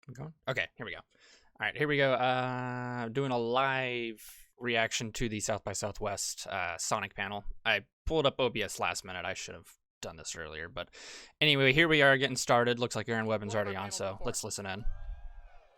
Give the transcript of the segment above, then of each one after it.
We going? Okay, here we go. All right, here we go. Doing a live reaction to the South by Southwest Sonic panel. I pulled up OBS last minute. I should have done this earlier, but anyway, here we are getting started. Looks like Aaron Webbin's already on, so let's listen in.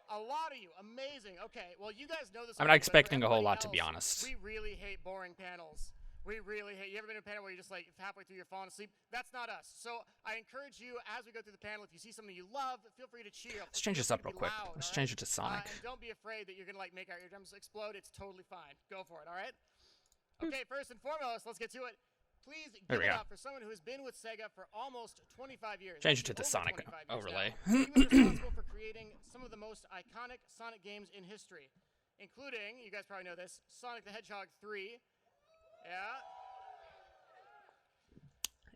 A lot of you, amazing. Okay, well, you guys know this. I'm not expecting a whole lot, to be honest. We really hate boring panels. We really hate. You ever been in a panel where you're just like halfway through you're falling asleep? That's not us. So I encourage you as we go through the panel, if you see something you love, feel free to cheer. Let's change this up real quick. Loud, Let's change it to Sonic. And don't be afraid that you're gonna like make our eardrums explode. It's totally fine. Go for it. All right. Okay. First and foremost, let's get to it. Please give it up for someone who has been with Sega for almost 25 years. Change it to the Sonic overlay. He was responsible for creating some of the most iconic Sonic games in history, including, you guys probably know this, Sonic the Hedgehog 3. Yeah.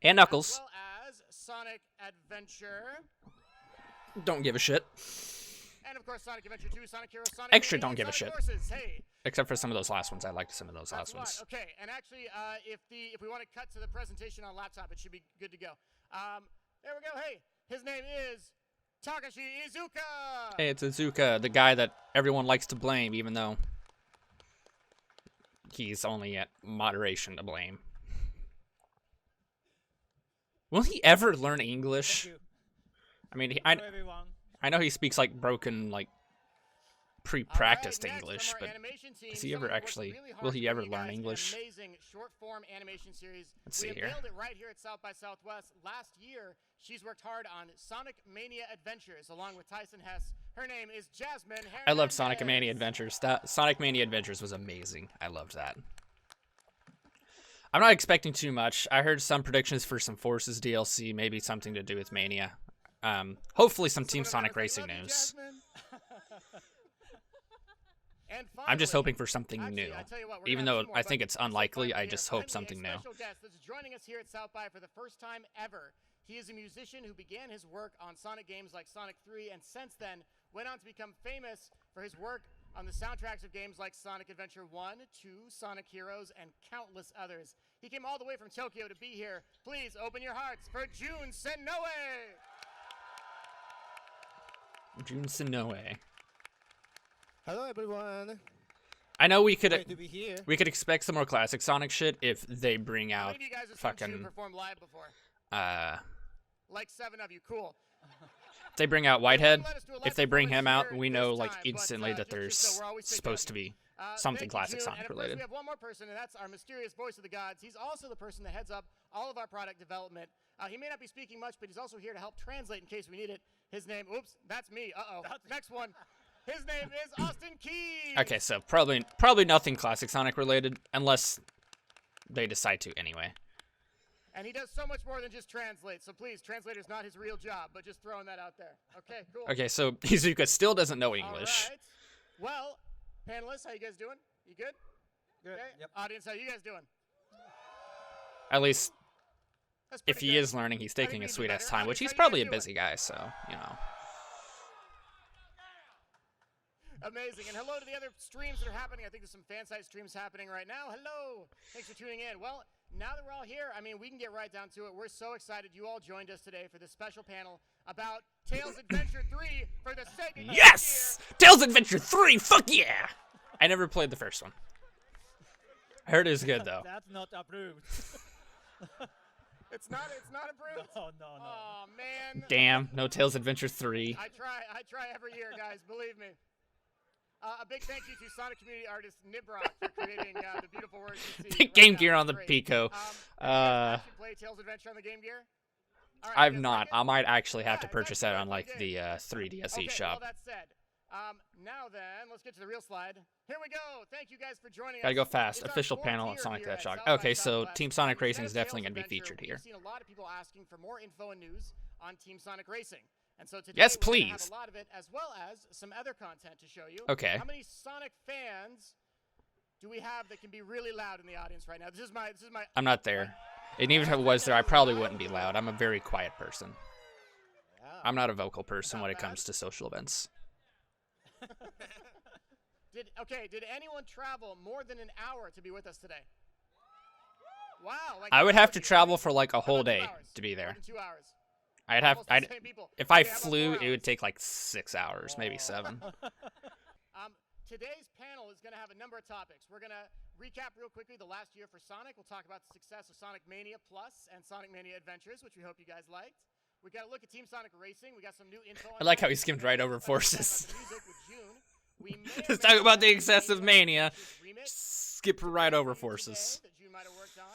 And Knuckles. As well as Sonic Adventure. Don't give a shit. And of course, Sonic Adventure 2, Sonic Heroes, Sonic Extra Mania, don't give a shit. Forces. Hey. Except for some of those last ones. I liked some of those last ones. Okay, and actually, if we want to cut to the presentation on laptop, it should be good to go. There we go. Hey, his name is Takashi Iizuka. Hey, it's Iizuka, the guy that everyone likes to blame, even though he's only at moderation to blame. Will he ever learn English? I mean, I know he speaks like broken, like pre-practiced English, but does he ever actually? Will he ever learn English? Amazing short-form animation series. Let's see here. We unveiled it right here at South by Southwest last year. She's worked hard on Sonic Mania Adventures along with Tyson Hess. Her name is Jasmine Hernandez. I loved Sonic Mania Adventures. Sonic Mania Adventures was amazing. I loved that. I'm not expecting too much. I heard some predictions for some Forces DLC, maybe something to do with Mania. Hopefully some Team Sonic Racing news. And finally, I'm just hoping for something new. What, even though I think it's unlikely, I just hope something new. Special guest that's joining us here at South by for the first time ever. He is a musician who began his work on Sonic games like Sonic 3, and since then went on to become famous for his work on the soundtracks of games like Sonic Adventure 1, 2, Sonic Heroes, and countless others. He came all the way from Tokyo to be here. Please open your hearts for Jun Senoue! Jun Senoue. Hello, everyone. I know we Great to be here. could expect some more classic Sonic shit if they bring out fucking perform live before? Like 7 of you, cool. If they bring out Whitehead, if they bring him out, we know like instantly that there's supposed to be something classic Sonic related. We have one more person, and that's our mysterious voice of the gods. He's also the person that heads up all of our product development. He may not be speaking much, but he's also here to help translate in case we need it. His name, oops, that's me. Uh-oh. Next one. His name is Austin Keys. Okay, so probably nothing classic Sonic related, unless they decide to anyway. And he does so much more than just translate. So please, translator's not his real job, but just throwing that out there. Okay, cool. Okay, so Iizuka still doesn't know English. All right. Well, panelists, how you guys doing? You good? Good. Okay. Yep. Audience, how you guys doing? At least That's if pretty he good. is learning, he's taking we his do sweet ass better? time, which Audience, he's how you probably a guys busy guy, so, you know. Amazing. And hello to the other streams that are happening. I think there's some fan site streams happening right now. Hello. Thanks for tuning in. Well, now that we're all here, I mean, we can get right down to it. We're so excited you all joined us today for this special panel about Tails Adventure 3 for the Sega. Yes! Tails Adventure 3, fuck yeah! I never played the first one. I heard it was good, though. That's not approved. It's not approved? No. Oh, man. Damn, no Tails Adventure 3. I try every year, guys. Believe me. A big thank you to Sonic community artist Nibrock for creating the beautiful words you see. Game right Gear now. on the Great. Pico. Have you play Tails Adventure on the Game Gear? All right, I've you guys not. like it? I might actually have to Yeah, purchase it's that actually on a like good the game. 3DS Okay, shop. well, that said, now then, let's get to the real slide. Here we go. Thank you guys for joining Gotta us. go fast. It's our Official fourth panel year at Sonic here the at Hedgehog. South by Okay, so Southwest. Team Sonic Racing is Instead of definitely Tails going to be Adventure, featured here. We've seen a lot of people asking for more info and news on Team Sonic Racing. And so today Yes, we're gonna have please. a lot of it, as well as some other content to show you. Okay. How many Sonic fans do we have that can be really loud in the audience right now? This is my I'm not there. And even if it was there, I probably wouldn't be loud. I'm a very quiet person. I'm not a vocal person when it comes to social events. Did anyone travel more than an hour to be with us today? Wow. Like I would have to 2 travel hours. for like a How whole about 2 day hours? to be More there. than 2 hours. almost the same people. If I Okay, how about flew, 4 it would hours? take like 6 hours, maybe 7. Today's panel is going to have a number of topics. We're going to recap real quickly the last year for Sonic. We'll talk about the success of Sonic Mania Plus and Sonic Mania Adventures, which we hope you guys liked. We got to look at Team Sonic Racing. We got some new info. I like how he skimmed right over Forces. Forces. Let's talk about the excessive Mania. Skip right over Forces. That June might have worked on.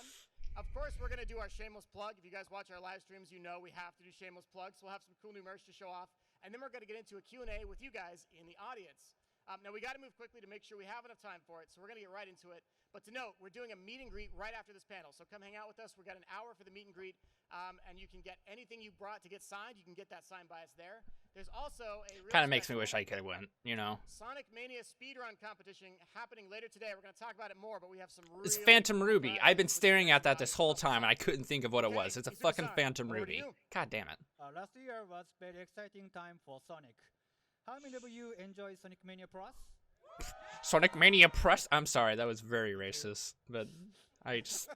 Of course, we're going to do our shameless plug. If you guys watch our live streams, you know we have to do shameless plugs. So we'll have some cool new merch to show off. And then we're going to get into a Q&A with you guys in the audience. Now, we got to move quickly to make sure we have enough time for it, so we're going to get right into it. But to note, we're doing a meet and greet right after this panel, so come hang out with us. We've got an hour for the meet and greet, and you can get anything you brought to get signed. You can get that signed by us there. There's also a Kind of makes me wish I could have went, you know. Sonic Mania speedrun competition happening later today. We're going to talk about it more, but we have some It's really Phantom cool Ruby. prizes, I've been which staring is at that this whole time, and I couldn't think of what it Okay, was. It's a Izuku-san, fucking Phantom over to Ruby. you. God damn it. Last year was very exciting time for Sonic. How many of you enjoy Sonic Mania Plus? Sonic Mania Plus. I'm sorry, that was very racist, but I just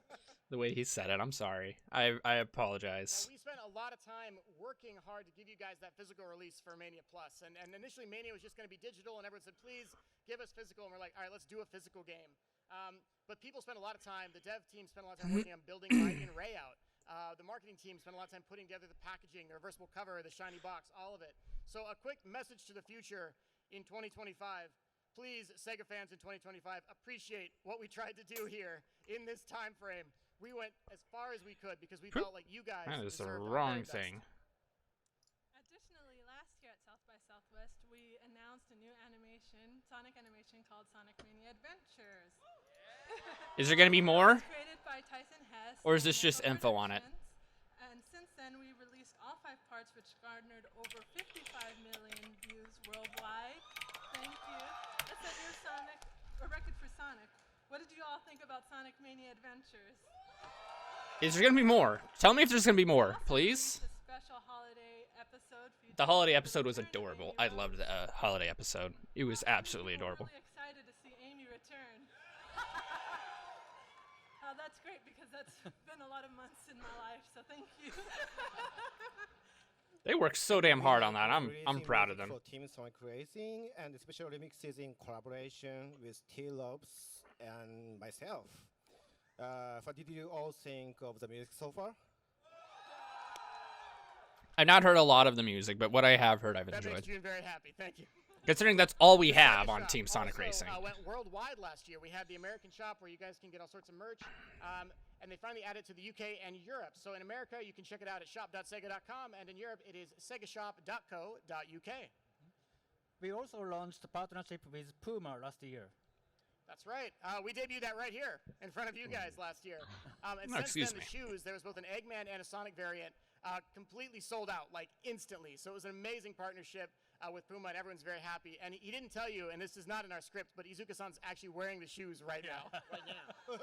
the way he said it. I'm sorry. I apologize. Now, we spent a lot of time working hard to give you guys that physical release for Mania Plus. And initially, Mania was just going to be digital, and everyone said, please give us physical. And we're like, all right, let's do a physical game. But people spent a lot of time, the dev team spent a lot of time working on building Mighty and Ray out. The marketing team spent a lot of time putting together the packaging, the reversible cover, the shiny box, all of it. So a quick message to the future in 2025. Please, Sega fans in 2025, appreciate what we tried to do here in this time frame. We went as far as we could because we felt like you guys That is the deserved our wrong very best. thing. Additionally, last year at South by Southwest, we announced a new animation, Sonic animation called Sonic Mania Adventures. Is there gonna be more? It's created by Tyson Hess. Or is and this just Neko info on it? Productions. And since then, we released all 5 parts, which garnered over 55 million views worldwide. Thank you. That's a new Sonic, a record for Sonic. What did you all think about Sonic Mania Adventures? Is there gonna be more? Tell me if there's gonna be more, Also please. released a special holiday episode The holiday episode was featuring adorable. Amy I loved the holiday episode. It was absolutely People were adorable. Really excited to see Amy return. That's great because that's been a lot of months in my life. So thank you. They worked so damn hard on that. I'm Releasing proud of music them. For Team Sonic Racing and special remixes in collaboration with T-Lobs and myself. What did you all think of the music so far? I've not heard a lot of the music, but what I have heard, I've That enjoyed. makes June very happy. Thank you. Considering that's all we The have Sega on Shop Team Sonic also, Racing. went worldwide last year. We had the American shop where you guys can get all sorts of merch, and they finally added to the UK and Europe. So in America, you can check it out at shop.sega.com, and in Europe, it is segashop.co.uk. We also launched a partnership with Puma last year. That's right. We debuted that right here in front of you guys last year. And No, since excuse then, me. the shoes, there was both an Eggman and a Sonic variant, completely sold out, like instantly. So it was an amazing partnership with Puma, and everyone's very happy. And he didn't tell you, and this is not in our script, but Izuka-san's actually wearing the shoes right now. Right now.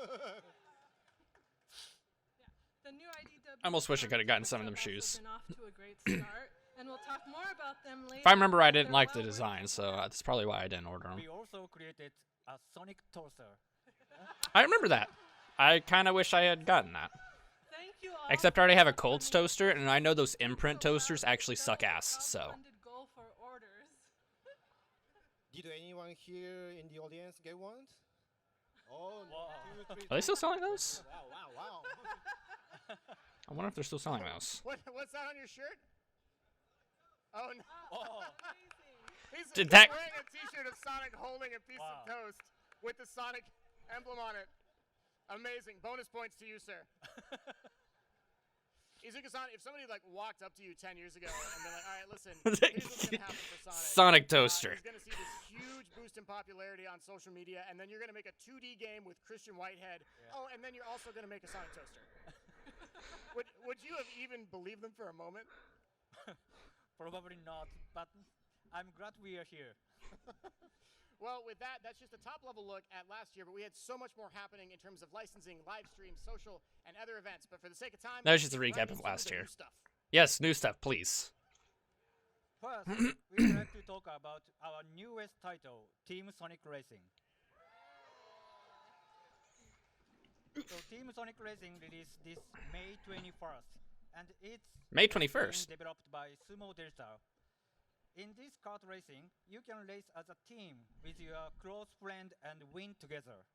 The new IDW I almost wish I could have gotten some of them have also shoes. been off to a great start, and we'll talk more about them later. If I remember, I but didn't they're like the well worth design, it. so that's probably why I didn't order them. We also created a Sonic toaster. I remember that. I kind of wish I had gotten that. Thank you all Except I for already have a your Colts donation. toaster, and I know those imprint This allows toasters us to actually suck double ass, the so. crowdfunded goal for orders. Did anyone here in the audience get one? Oh, Wow. 2, 3, Are they still selling those? Wow, wow, wow. I wonder if they're still selling those. What's that on your shirt? Oh, no. Oh. Amazing. He's Did that- wearing a t-shirt of Sonic holding a piece Wow. of toast with the Sonic emblem on it. Amazing. Bonus points to you, sir. Izuka-san, if somebody like walked up to you 10 years ago and been like, all right, listen, here's what's going to happen for Sonic. Sonic toaster. He's going to see this huge boost in popularity on social media, and then you're going to make a 2D game with Christian Whitehead. Yeah. Oh, and then you're also going to make a Sonic toaster. would you have even believed them for a moment? Probably not, but I'm glad we are here. Well, with that, that's just a top-level look at last year, but we had so much more happening in terms of licensing, live streams, social, and other events. But for the sake of time, That was just a let's get recap of into last the year. new stuff. Yes, new stuff, please. First, we would like to talk about our newest title, Team Sonic Racing. So Team Sonic Racing released this May 21st, and it's May being 21st. developed by Sumo Digital. In this kart racing, you can race as a team with your close friend and win together.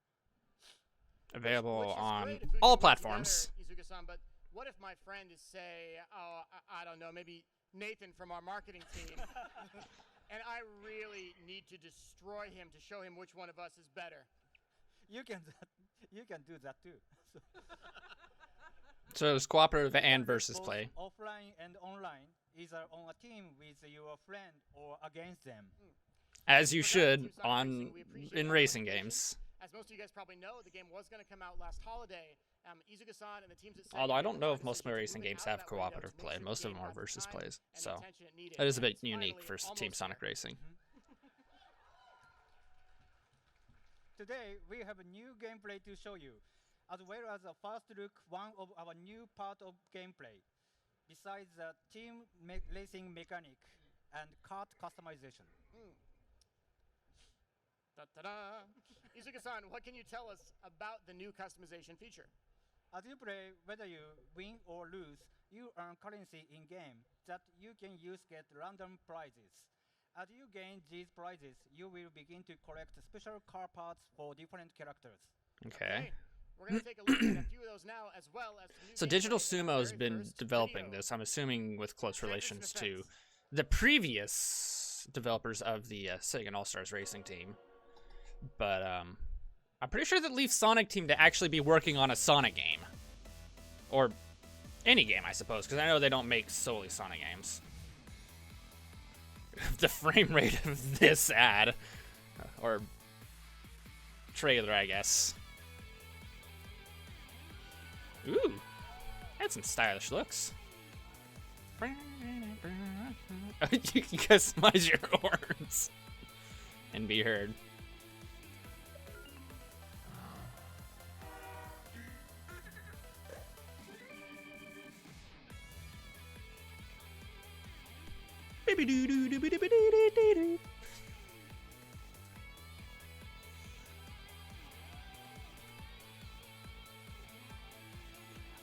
Available Which is on great if we all can work platforms. together, Izuka-san, but what if my friend is, say, I don't know, maybe Nathan from our marketing team, and I really need to destroy him to show him which one of us is better? You can you can do that too. So it's cooperative and Both versus play. offline and online, either on a team with your friend or against them. As you For that, should Team Sonic on Racing, we appreciate in that racing participation. games. As most of you guys probably know, the game was going to come out last holiday. Izuka-san and the teams at Sega Although I don't made know the if most of my decision to racing move it games out of have that window to cooperative make play. sure the Most of game them are got the versus time plays. and So attention it needed. that is a And bit it's unique finally for almost Team there. Sonic Racing. Today, we have a new gameplay to show you, as well as a first look one of our new part of gameplay, besides the team racing mechanic and kart customization. Da-da-da. Izuka-san, what can you tell us about the new customization feature? As you play, whether you win or lose, you earn currency in-game that you can use get random prizes. As you gain these prizes, you will begin to collect special car parts for different characters. Okay. We're going to take a look at a few of those now, as well as some new So Digital gameplay in Sumo our has very been first developing video. this. I'm assuming with close Practice relations and to offense. the previous developers of the Sega All Stars Racing team. But I'm pretty sure that leaves Sonic Team to actually be working on a Sonic game, or any game, I suppose, because I know they don't make solely Sonic games. The frame rate of this ad, or trailer, I guess. Ooh, that's some stylish looks. You can customize your horns and be heard.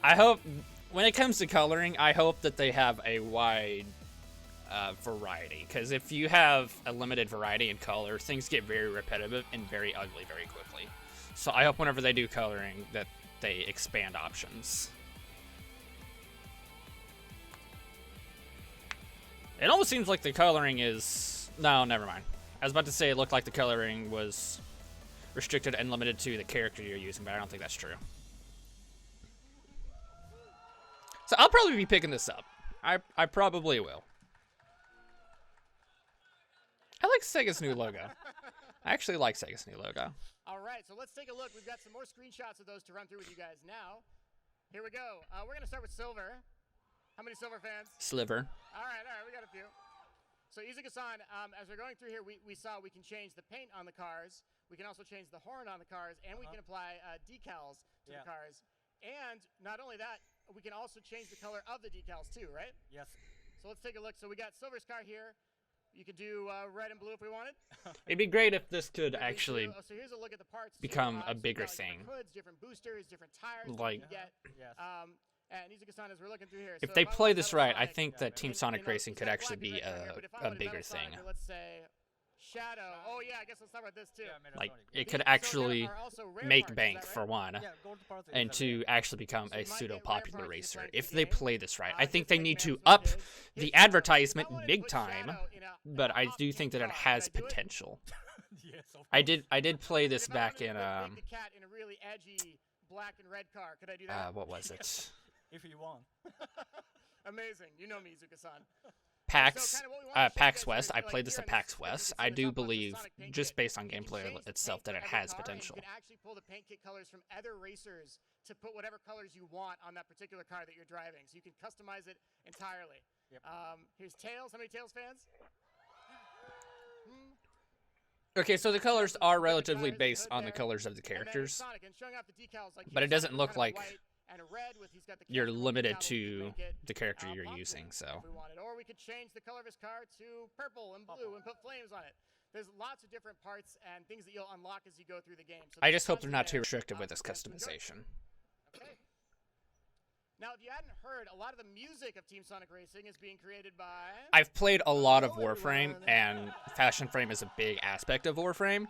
I hope, when it comes to coloring, I hope that they have a wide variety. Because if you have a limited variety in color, things get very repetitive and very ugly very quickly. So I hope whenever they do coloring that they expand options. It almost seems like the coloring is... No, never mind. I was about to say it looked like the coloring was restricted and limited to the character you're using, but I don't think that's true. So I'll probably be picking this up. I probably will. I like Sega's new logo. I actually like Sega's new logo. All right, so let's take a look. We've got some more screenshots of those to run through with you guys now. Here we go. We're going to start with Silver. How many Silver fans? Sliver. All right, we got a few. So Izuka-san, as we're going through here, we saw we can change the paint on the cars. We can also change the horn on the cars, and we can apply decals to the cars. And not only that, we can also change the color of the decals too, right? Yes. So let's take a look. So we got Silver's car here. You could do red and blue if we wanted. It'd be great if this could Then we actually do- so here's a look at the parts too. become a So we bigger got, like, thing. different hoods, different boosters, different tires. that Like- you can get. Yes. And Izuka-san, as we're looking through here, If so they I play want this Metal right, I Sonic, think that Team Sonic Racing he's could got actually black be and red right here, but if I a wanted bigger Metal Sonic, thing. or let's say Shadow. Oh yeah, I guess let's talk about this too. Yeah, Metal Like, Sonic. it could So there actually are also rare make parts, is bank that for right? one, Yeah, gold parts is and a to rare. actually become So a you might get rare pseudo-popular parts racer. playing If the they game. play this right, I think Just they like need to Maps up did. the Here's advertisement if I wanted to big put time, Shadow in but I top do team think that it car, has could I do it? potential. Yes, of I course. did play this If I back wanted in to put Big the Cat in a really edgy black and red car, could I do that? what was it? If you want. Amazing. You know me, Izuka-san. PAX, kinda what we wanna show you PAX guys West. here, I so, like, played this here at in PAX this West. is I the do top box of believe, Sonic Paint just Kit. based on You can gameplay change the itself, paint that for it every has car, and potential. You can actually pull the paint kit colors from other racers to put whatever colors you want on that particular car that you're driving. So you can customize it entirely. Yep. Here's Tails. How many Tails fans? Okay, so the colors are Different relatively tires, based hood on the there. colors of the And then here's characters. Sonic, and showing off the decals, like But it here's doesn't Sonic with look kind of like white and a red with he's got the You're Captain Roll limited decal, we to can make it, the character you're pop using, green so. if we wanted, or we could change the color of his car to purple and blue and put flames on it. There's lots of different parts and things that you'll unlock as you go through the game. So I there's just hope tons they're not in too there, restrictive with for this you guys to enjoy. customization. Okay. Now, if you hadn't heard, a lot of the music of Team Sonic Racing is being created by. I've played a lot of Hello, Warframe, everyone. and Fashion Frame is a big aspect of Warframe.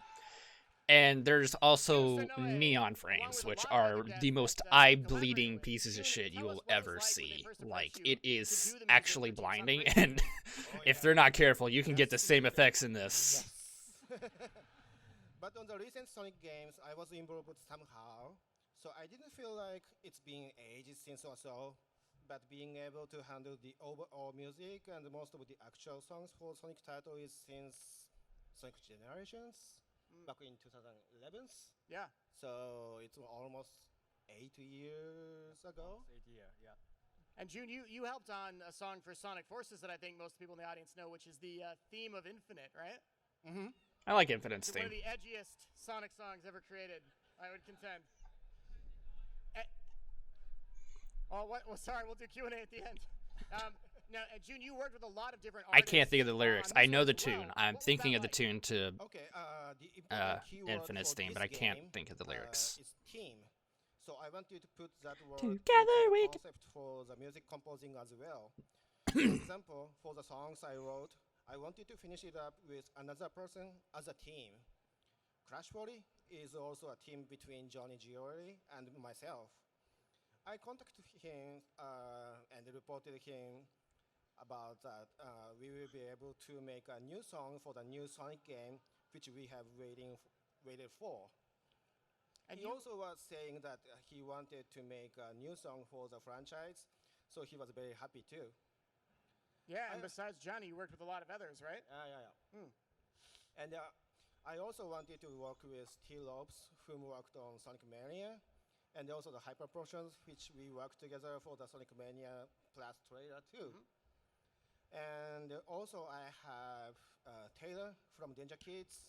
And there's also Yusunoe, neon along frames, with a which lot of are other guests the most that, eye-bleeding collaborate with. pieces of Jun, shit you tell us will what it was ever like when they see. first Like, approached you it to is do the music actually for Team Sonic blinding, Racing. and Oh, if yeah. they're not careful, you can get the That's same really effects in this. Yes. But on the recent Sonic games, I was involved somehow, so I didn't feel like it's been ages since or so. But being able to handle the overall music and most of the actual songs for Sonic title is since Sonic Generations back in 2011. Yeah. So it's almost 8 years ago. 8 year, yeah. And June, you helped on a song for Sonic Forces that I think most people in the audience know, which is the theme of Infinite, right? Mm-hmm. I like Infinite's It's one theme. of the edgiest Sonic songs ever created, I would contend. Sorry, we'll do Q&A at the end. Now, June, you worked with a lot of different I artists. can't think of the lyrics. on I this know one the as well. tune. I'm What was thinking that of the like? tune to Okay, the important keyword Infinite's for theme, this but I can't game, think of the lyrics. is team. So I want you to put that word Together into we the concept for the music composing as well. For example, for the songs I wrote, I wanted to finish it up with another person as a team. Crash 40 is also a team between Johnny Giori and myself. I contacted him and reported him about that we will be able to make a new song for the new Sonic game, which we have waited for. And He you, also was saying that he wanted to make a new song for the franchise, so he was very happy too. yeah, and besides Johnny, you worked with a lot of others, right? Yeah. And I also wanted to work with T-Lopes, whom worked on Sonic Mania, and also the Hyper Potions, which we worked together for the Sonic Mania Plus trailer too. And also I have Taylor from Danger Kids,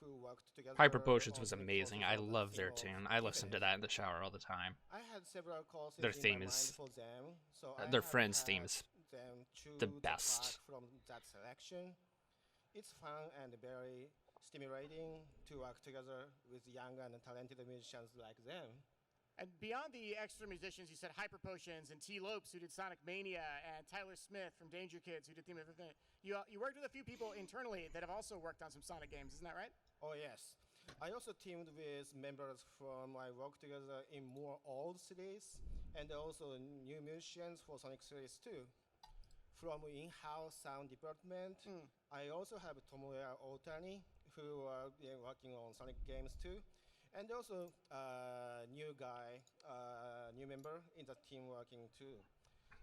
who worked together. Hyper Potions on was Sonic amazing. Forces I for the love theme their of tune. I listen to Infinite. that in the shower all the time. I had several courses Their in theme my is- mind for them, so their I have friend's had theme is them choose the track best. from that selection. It's fun and very stimulating to work together with young and talented musicians like them. And beyond the extra musicians, you said Hyper Potions and T. Lopes, who did Sonic Mania, and Tyler Smith from Danger Kids, who did Theme of Infinite. You worked with a few people internally that have also worked on some Sonic games, isn't that right? Oh yes. I also teamed with members from my work together in more old series and also new musicians for Sonic series too. From in-house sound department, I also have Tomoya Otani, who are working on Sonic games too. And also new guy, new member in the team working too.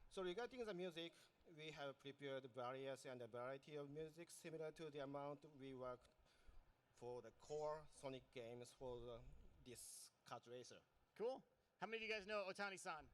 So regarding the music, we have prepared various and a variety of music similar to the amount we worked for the core Sonic games for this kart racer. Cool. How many of you guys know Otani-san?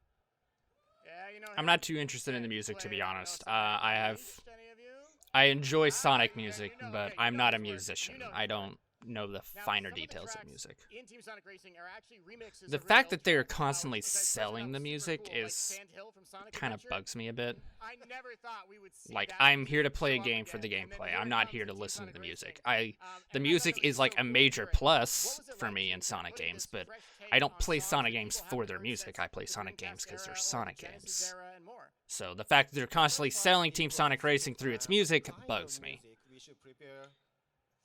Yeah, you know I'm him. not too interested in the Okay, music, to played, be honest. Sonic I have, Unleashed, any of you? I enjoy Ah, Sonic you music, know, but okay, you I'm know not a his work. musician. You know I his work. don't know the Now, finer some of the details of tracks music. in Team Sonic Racing are actually remixes The of fact original that they're tracks, constantly which I personally selling thought the was super music cool, like is Sand Hill from Sonic kind of Adventure. bugs me a bit. I never thought we would see Like, that I'm here to play a show up game for the again. And then gameplay. here I'm it not comes here to Team listen to Sonic the music. Racing. The And I thought music that was is like so a cool to major hear it. What plus was it for like me to in Sonic putting games, this but fresh take I don't on play songs Sonic that games people for haven't their heard music. since I play the Sonic Dreamcast games because era they're or the Sonic Genesis games. era and more. So the fact that they're constantly First, selling it Team was Sonic Racing through its music kind of bugs me. music we should prepare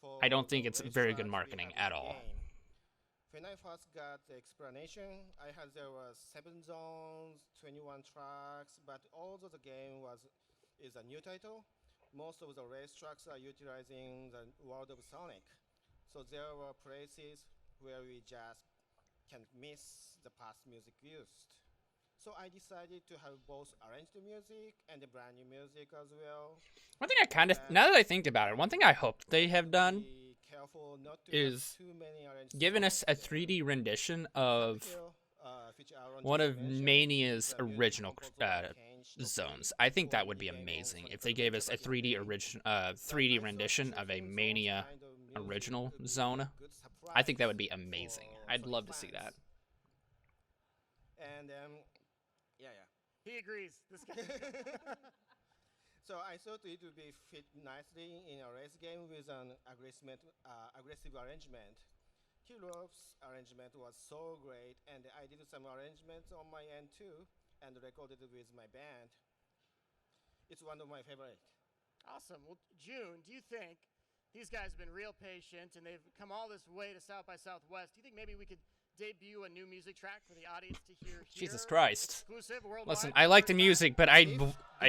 for I don't think the it's race very good tracks we marketing have in at the all. game. When I first got the explanation, I had there was 7 zones, 21 tracks, but although the game is a new title, most of the race tracks are utilizing the world of Sonic. So there were places where we just can't miss the past music used. So I decided to have both arranged music and the brand new music as well. One thing I kind of, now that I think about it, one thing I hope they have done Be careful not to is have too many arranged given us songs. a 3D rendition of Which Aaron one just of mentioned, Mania's the music original composer Kenji zones. Tokai I think for that would the be game amazing on if Sonic they gave us a Adventure 3D game. origin, But I 3D thought rendition of a choosing those Mania kind of music original would be a zone. good I think that would surprise be amazing. for I'd Sonic love to see fans. that. And yeah. He agrees. This guy. So I thought it would be fit nicely in a race game with an aggressive arrangement. Heroes arrangement was so great, and I did some arrangements on my end too, and recorded with my band. It's one of my favorite. Awesome. Well, June, do you think these guys have been real patient and they've come all this way to South by Southwest? Do you think maybe we could debut a new music track for the audience to hear? Jesus Christ. Exclusive worldwide. Listen, I like the music, but I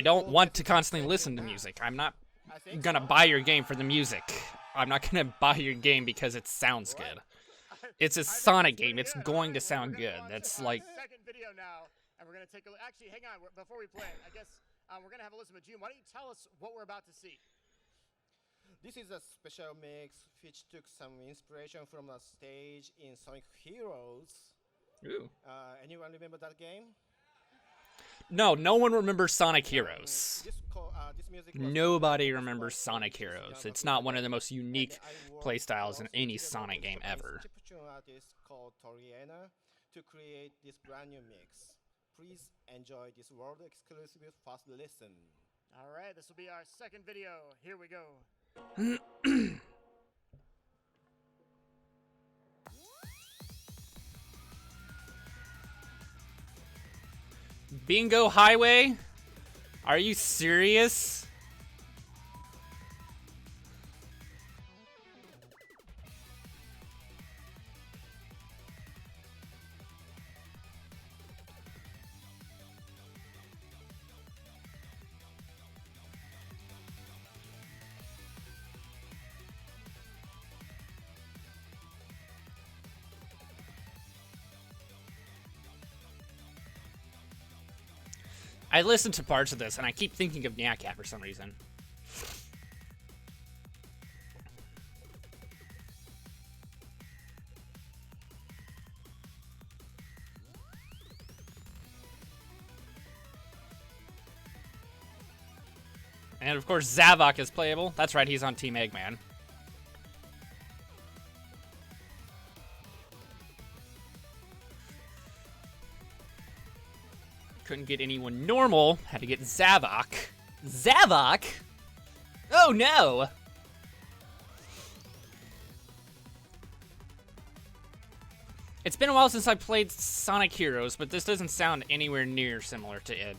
don't want to constantly listen to music. I'm not gonna buy your game for the music. I'm not gonna buy your game because it sounds good. It's a Sonic game. It's going to sound good. That's like... Second video now, and we're going to take a look. Actually, hang on. Before we play, I guess we're going to have a listen. But June, why don't you tell us what we're about to see? This is a special mix which took some inspiration from a stage in Sonic Heroes. Ooh. Anyone remember that game? No one remembers Sonic Heroes. This music was Nobody remembers Sonic Heroes. It's not one of the most unique playstyles in any Sonic game ever. Egyptian artist called Toriana to create this brand new mix. Please enjoy this world exclusive fast listen. All right, this will be our second video. Here we go. Bingo Highway? Are you serious? I listened to parts of this, and I keep thinking of Nyakat for some reason. And of course, Zavok is playable. That's right, he's on Team Eggman. Couldn't get anyone normal. Had to get Zavok. Zavok? Oh no! It's been a while since I played Sonic Heroes, but this doesn't sound anywhere near similar to it.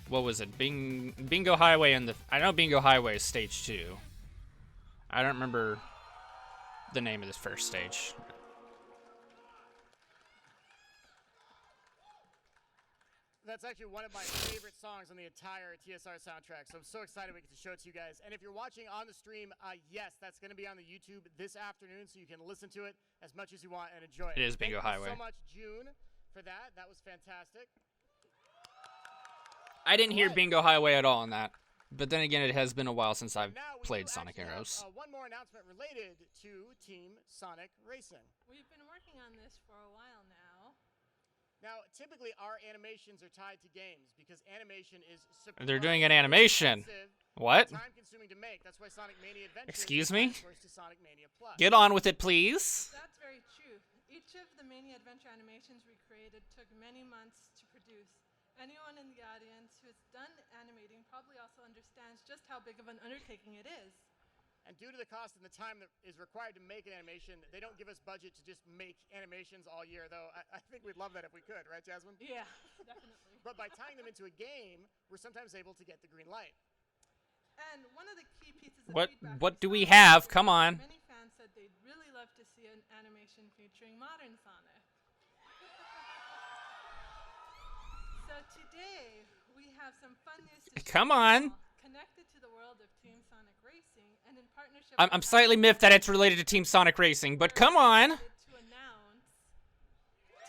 What was it? Bingo Highway and the... I know Bingo Highway is stage 2. I don't remember the name of this first stage. That's actually one of my favorite songs on the entire TSR soundtrack, so I'm so excited we get to show it to you guys. And if you're watching on the stream, yes, that's going to be on the YouTube this afternoon, so you can listen to it as much as you want and enjoy it. It is Bingo Highway. Thank you so much, June, for that. That was fantastic. I didn't hear Bingo Highway at all in that. But then again, it has been a while since I've played Sonic Heroes. One more announcement related to Team Sonic Racing. We've been working on this for a while now. Now, typically our animations are tied to games because animation is They're doing an animation. What? Time-consuming to make. That's why Sonic Mania Adventures Excuse me? to Sonic Mania Plus. Get on with it, please. That's very true. Each of the Mania Adventure animations we created took many months to produce. Anyone in the audience who has done animating probably also understands just how big of an undertaking it is. And due to the cost and the time that is required to make an animation, they don't give us budget to just make animations all year, though I think we'd love that if we could, right, Jasmine? Yeah, definitely. But by tying them into a game, we're sometimes able to get the green light. And one of the key pieces of What feedback do we have? Come on. Many fans said they'd really love to see an animation featuring modern Sonic. So today, we have some fun news to share Come on. connected to the world of Team Sonic Racing and in partnership I'm slightly miffed that it's related to Team Sonic Racing, but come on. to announce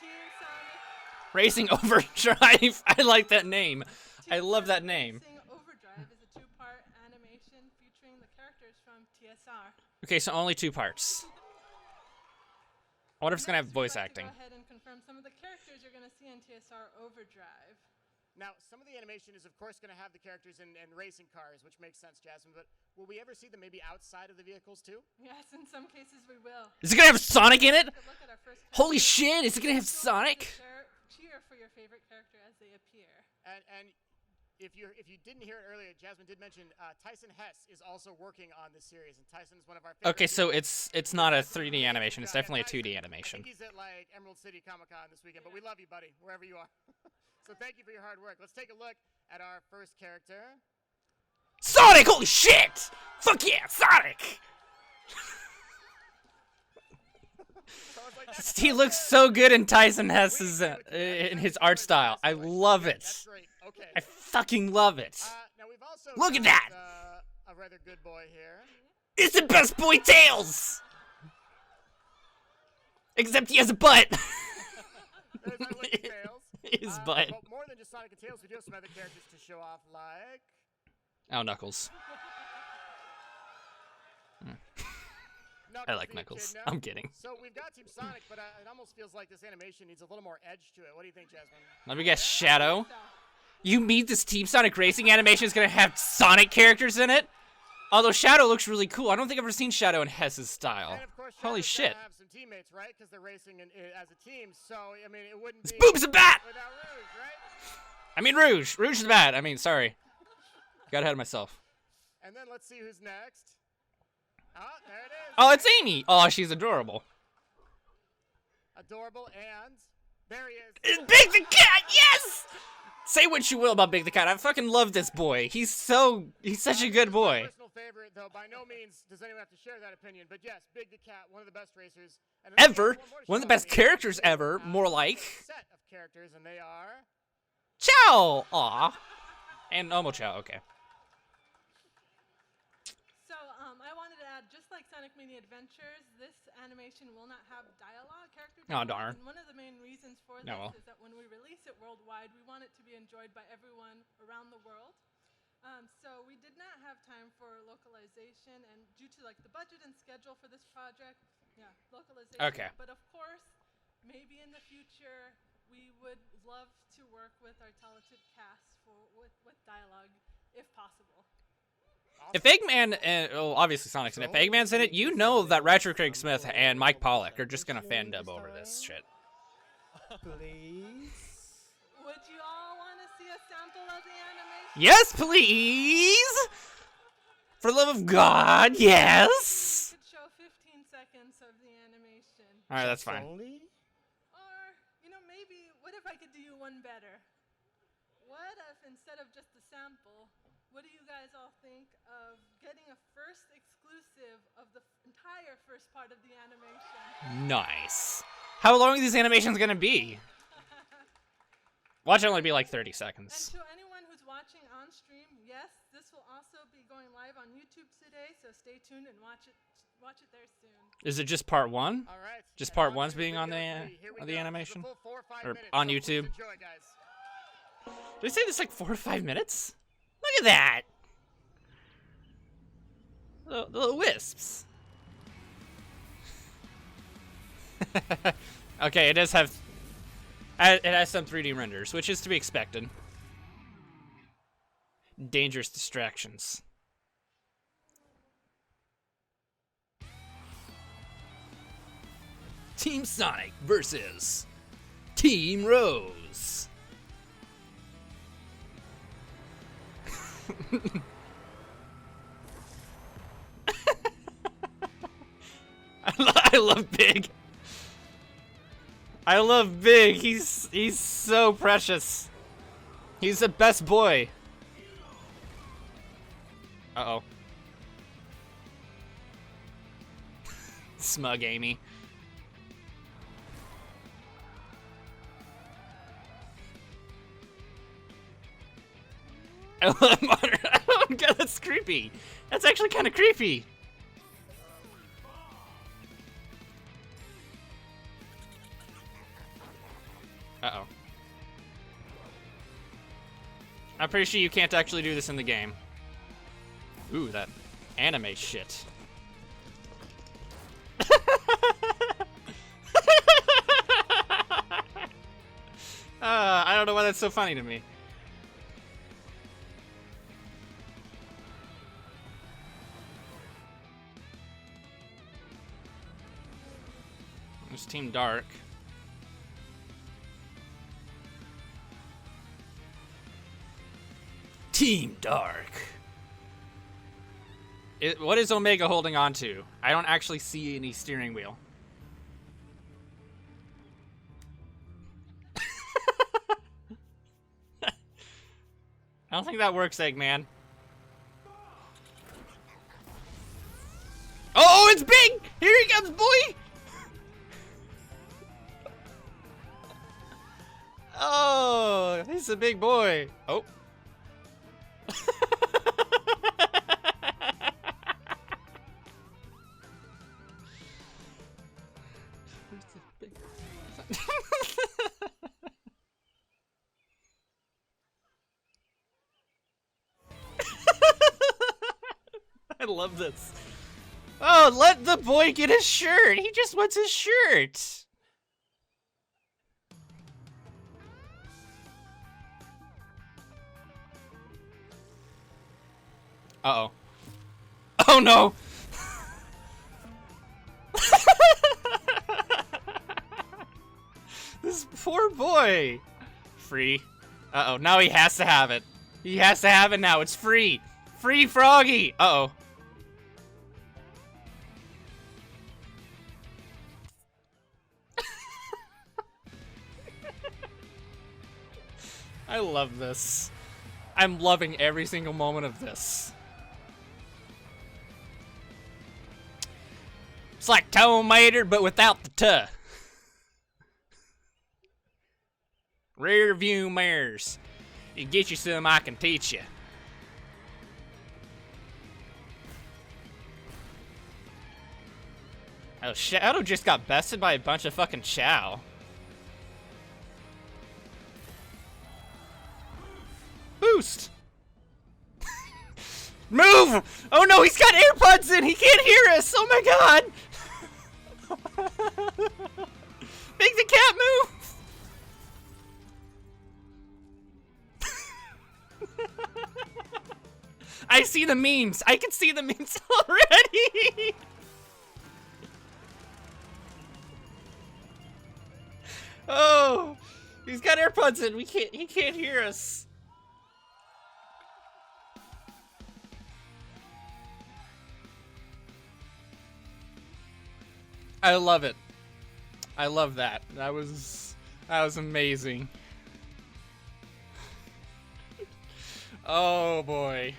Team Sonic Racing Overdrive. I like that name. I love that name. Racing Overdrive is a two-part animation featuring the characters from TSR. Okay, so only 2 parts. I wonder if it's going to have voice acting. Go ahead and confirm some of the characters you're going to see in TSR Overdrive. Now, some of the animation is, of course, going to have the characters in racing cars, which makes sense, Jasmine, but will we ever see them maybe outside of the vehicles, too? Yes, in some cases we will. Is it going to have Sonic in it? Take a look at our first Holy character. shit, is it going to have Sonic? Cheer for your favorite character as they appear. And if you didn't hear it earlier, Jasmine did mention Tyson Hess is also working on this series, and Tyson is one of our favorite Okay, so people. it's not a 3D animation. It's definitely a Tyson, 2D I animation. think he's at like Emerald City Comic Con this weekend, but we love you, buddy, wherever you are. So thank you for your hard work. Let's take a look at our first character. Sonic! Holy shit! Fuck yeah, Sonic! So it's like, that's He so looks good. so good in Tyson Hess's We agree with you. in That's his a art good style. choice. I That's love great. it. That's great. Okay. I fucking love it. Now we've also Look at got, that. A rather good boy here. It's the best boy Tails! Except he has a butt. There's our look at Tails. His butt. But more than just Sonic and Tails, we do have some other characters to show off, like. Oh, Knuckles. I like the Knuckles. Echidna. I'm kidding. So we've got Team Sonic, but it almost feels like this animation needs a little more edge to it. What do you think, Jasmine? Let me guess, Shadow? You mean this Team Sonic Racing animation is gonna have Sonic characters in it? Although Shadow looks really cool. I don't think I've ever seen Shadow in Hess's style. And of course, Holy Shadow's shit. gotta have some teammates, right? Because they're racing as a team. So I mean, it wouldn't This be boob's a bat! without Rouge, right? I mean Rouge. Rouge is the bat. I mean, sorry. Got ahead of myself. And then let's see who's next. Oh, there it is. Oh, it's Amy. Oh, she's adorable. Adorable, and there he is. It's Big the Cat, yes! Say what you will about Big the Cat. I fucking love this boy. He's such a good My boy. personal favorite, though, by no means does anyone have to share that opinion. But yes, Big the Cat, one of the best racers. And Ever. more to One of the show best me. characters ever. More A like. set of characters, and they are. Chow! Aw. And Omo Chow, okay. So I wanted to add, just like Sonic Mania Adventures, this animation will not have dialogue, character Aw, dialogue. darn. And one of the main reasons for Oh, well. this is that when we release it worldwide, we want it to be enjoyed by everyone around the world. So we did not have time for localization, and due to like the budget and schedule for this project, yeah, localization. Okay. But of course, maybe in the future, we would love to work with our talented cast with dialogue, if possible. If Eggman, well, obviously Sonic's in it. If Eggman's in it, you know that Retro Craig Smith and Mike Pollock are just gonna fan dub over this shit. Please. Would you all want to see a sample of the animation? Yes, please! For the love of God, yes! We could show 15 seconds of the animation. Alright, that's fine. Only? Or, maybe, what if I could do you one better? What if, instead of just a sample, what do you guys all think of getting a first exclusive of the entire first part of the animation? Nice. How long are these animations gonna be? Watch it only be like 30 And seconds. to anyone who's watching on stream, yes, this will also be going live on YouTube today, so stay tuned and watch it there soon. Is it just part one? All right. Just and part on one's to being on video the three. Here we on the go. animation? This is a full 4 or 5 Or minutes, on so YouTube? please enjoy, guys. Did we say this like 4 or 5 minutes? Look at that! The little wisps. Okay, it does have. It has some 3D renders, which is to be expected. Dangerous distractions. Team Sonic versus Team Rose. I love Big. I love Big. He's so precious. He's the best boy. Uh-oh. Smug Amy. I love modern. Oh god, that's creepy. That's actually kind of creepy. Uh-oh. I'm pretty sure you can't actually do this in the game. Ooh, that anime shit. I don't know why that's so funny to me. There's Team Dark. Team Dark. What is Omega holding on to? I don't actually see any steering wheel. I don't think that works, Eggman. Oh, it's big! Here he comes, boy! Oh, he's a big boy. Oh. I love this. Oh, let the boy get his shirt. He just wants his shirt. Uh-oh. Oh, no. This poor boy. Free. Uh-oh. Now he has to have it. He has to have it now. It's free. Free Froggy. Uh-oh. I love this. I'm loving every single moment of this. It's like Tow Mater, but without the tuh. Rear view mirrors. You get you some, I can teach you. Oh, Shadow just got bested by a bunch of fucking Chow. Boost! Move! Oh no, he's got AirPods in! He can't hear us! Oh my god! Make the cat move! I see the memes! I can see the memes already! Oh! He's got AirPods in! He can't hear us! I love it. I love that. That was amazing. Oh boy.